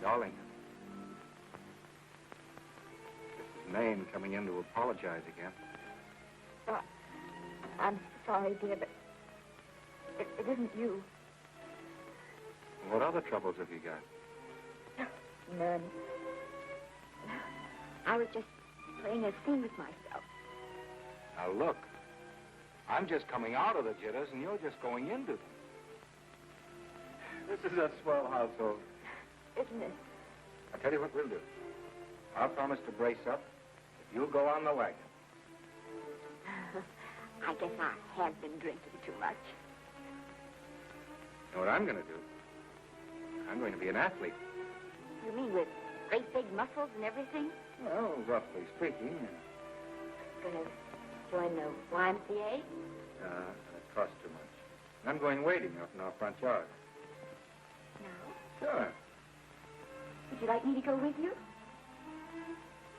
Darling, this is Maine coming in to apologize again. Oh, I'm sorry, dear, but it isn't you. What other troubles have you got? None. I was just playing a scene with myself. Now, look. I'm just coming out of the jitters, and you're just going into them. This is a swell household. Isn't it? I'll tell you what we'll do. I'll promise to brace up if you'll go on the wagon. I guess I have been drinking too much. You know what I'm going to do? I'm going to be an athlete. You mean with great big muscles and everything? Well, roughly speaking. Gonna join the YMCA? It costs too much. And I'm going wading up in our front yard. No. Sure. Would you like me to go with you?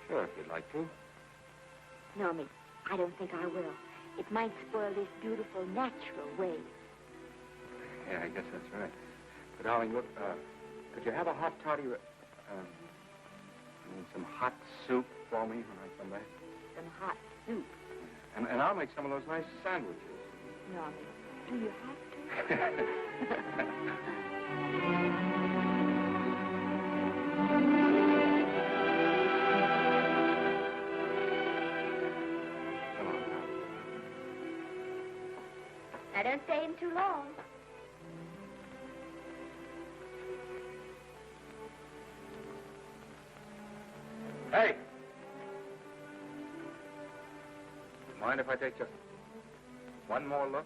Sure, if you'd like to. No, Miss, I don't think I will. It might spoil this beautiful, natural wave. Yeah, I guess that's right. But, darling, look, could you have a hot toddy, some hot soup for me when I come back? Some hot soup? And I'll make some of those nice sandwiches. No, Miss, do you have to? Now, don't stay in too long. Hey! Mind if I take just one more look?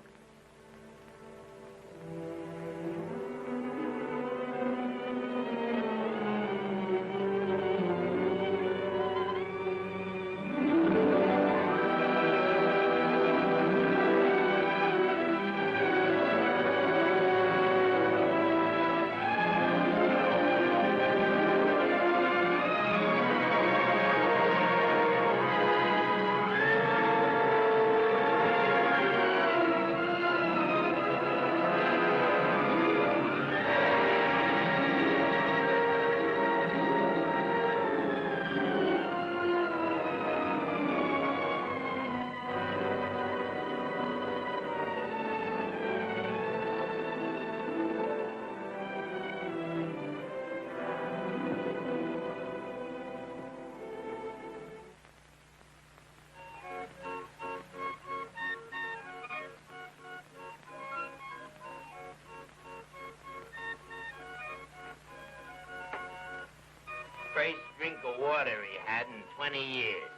drink of water he had in 20 years.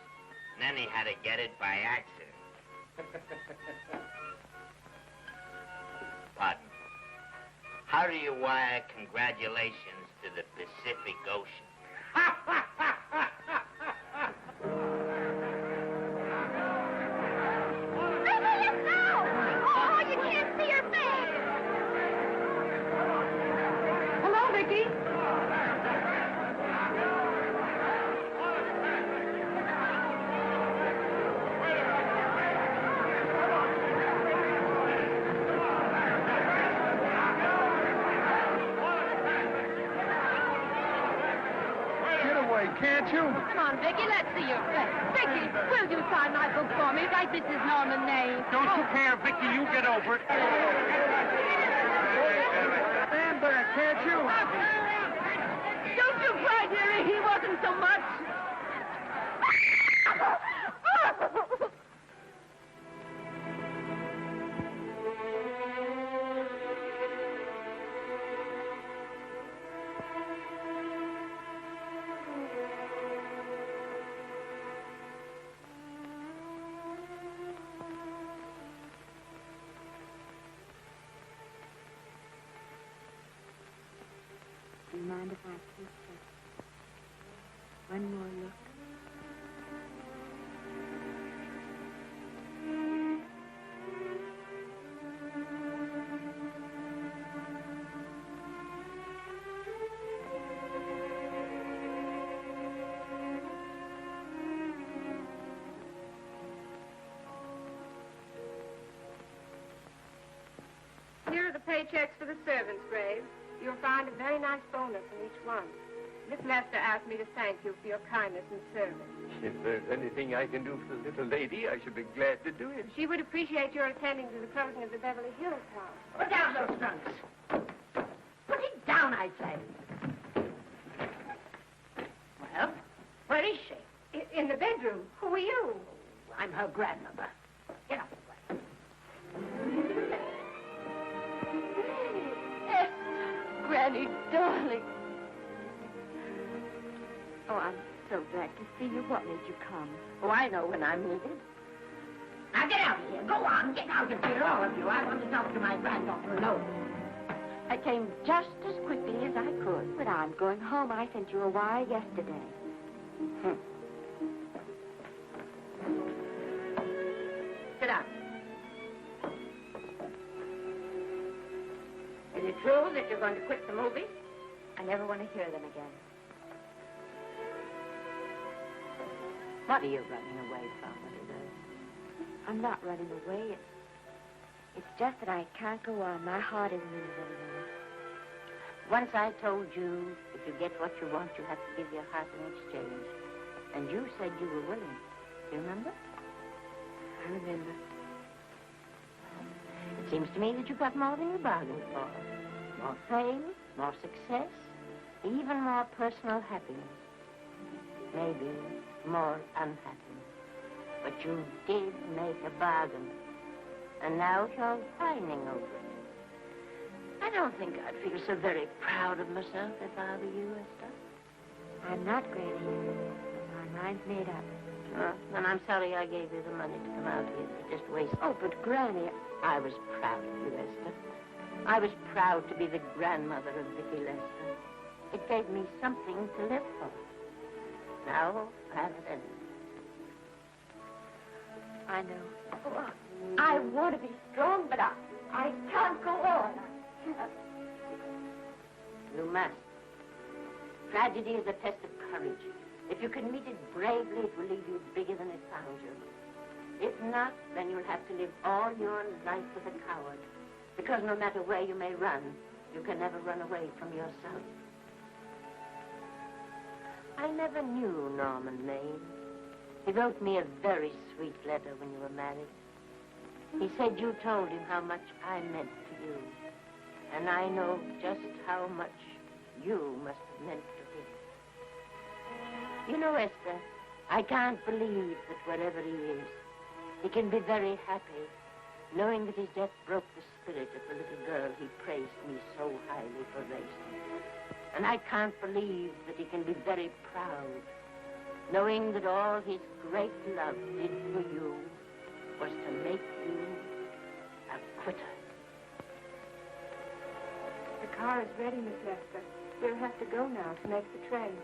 And then he had to get it by accident. Pardon. How do you wire congratulations to the Pacific Ocean? Oh, you can't see her face. Hello, Vicky. Can't you? Come on, Vicky, let's see your face. Vicky, will you sign my book for me? Write Mrs. Norman name. Don't you care, Vicky, you get over it. Stand back, can't you? Don't you cry, dearie. He wasn't so much. Do you mind if I keep just one more look? Here are the paychecks for the servants, Graves. You'll find a very nice bonus in each one. Miss Lester asked me to thank you for your kindness and service. If there's anything I can do for the little lady, I should be glad to do it. She would appreciate your attending to the closing of the Beverly Hills house. Put down those trunks. Put it down, I say. Well, where is she? In the bedroom. Who are you? I'm her grandmother. Get up. Granny, darling. Oh, I'm so glad to see you. What made you come? Oh, I know when I'm needed. Now get out of here. Go on. Get out of here, all of you. I want to talk to my granddaughter alone. I came just as quickly as I could. But I'm going home. I sent you a wire yesterday. Sit down. Is it true that you're going to quit the movies? I never want to hear them again. What are you running away from, Rita? I'm not running away. It's just that I can't go on. My heart isn't in it anymore. Once I told you if you get what you want, you have to give your heart in exchange. And you said you were willing. Do you remember? I remember. It seems to me that you got more than you bargained for. More fame, more success, even more personal happiness. Maybe more unhappiness. But you did make a bargain. And now you're whining over it. I don't think I'd feel so very proud of myself if I were you, Esther. I'm not, Granny. My mind's made up. Then I'm sorry I gave you the money to come out here to just waste. Oh, but Granny, I was proud of you, Esther. I was proud to be the grandmother of Vicky Lester. It gave me something to live for. Now, have it ended. I know. Oh, I want to be strong, but I can't go on. You must. Tragedy is a test of courage. If you can meet it bravely, it will leave you bigger than it found you. If not, then you'll have to live all your life as a coward. Because no matter where you may run, you can never run away from yourself. I never knew Norman Maine. He wrote me a very sweet letter when you were married. He said you told him how much I meant to you. And I know just how much you must have meant to him. You know, Esther, I can't believe that wherever he is, he can be very happy knowing that his death broke the spirit of the little girl he praised me so highly for raising. And I can't believe that he can be very proud, knowing that all his great love did for you was to make you a quitter. The car is ready, Miss Lester. We'll have to go now to make the train.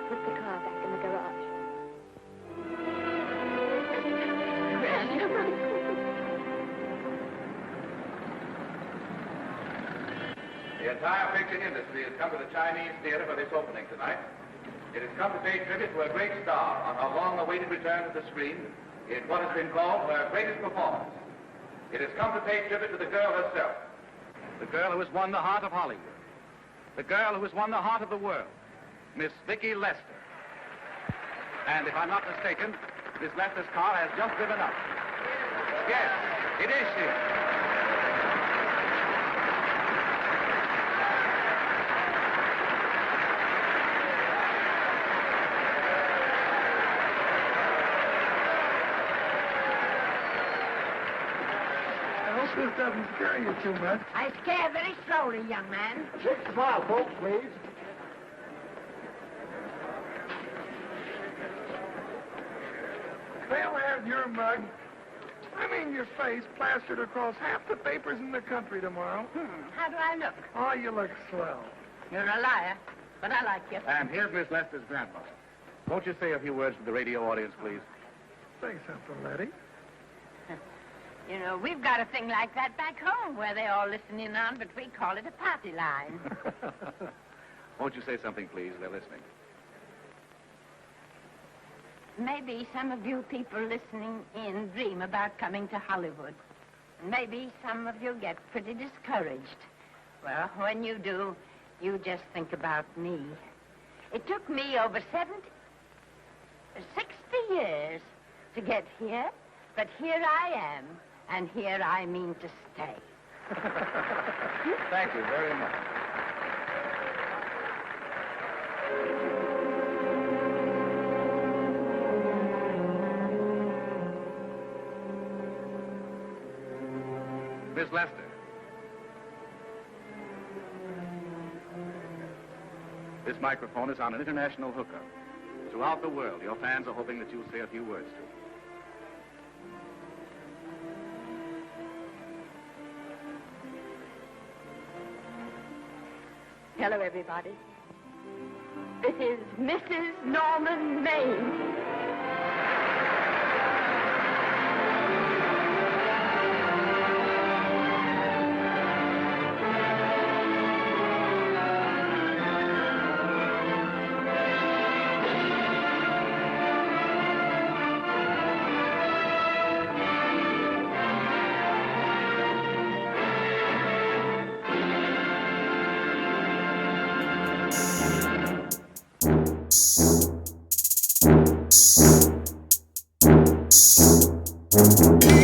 Put the car back in the garage. The entire picture industry has come to the Chinese theater for this opening tonight. It has come to pay tribute to a great star on her long-awaited return to the screen in what has been called her greatest performance. It has come to pay tribute to the girl herself. The girl who has won the heart of Hollywood. The girl who has won the heart of the world. Miss Vicki Lester. And if I'm not mistaken, Miss Lester's car has just driven up. Yes, it is she. I hope this doesn't scare you too much. I scare very slowly, young man. 6 mile, folks, please. They'll have your mug, your face plastered across half the papers in the country tomorrow. How do I look? Oh, you look swell. You're a liar, but I like you. And here's Miss Lester's grandmother. Won't you say a few words to the radio audience, please? Say something, Letty. You know, we've got a thing like that back home where they all listen in on, but we call it a party line. Won't you say something, please? They're listening. Maybe some of you people listening in dream about coming to Hollywood. Maybe some of you get pretty discouraged. Well, when you do, you just think about me. It took me over 60 years to get here, but here I am, and here I mean to stay. Thank you very much. Miss Lester. This microphone is on an international hookup. Throughout the world, your fans are hoping that you'll say a few words to them. Hello, everybody. This is Mrs. Norman Maine. Thank you.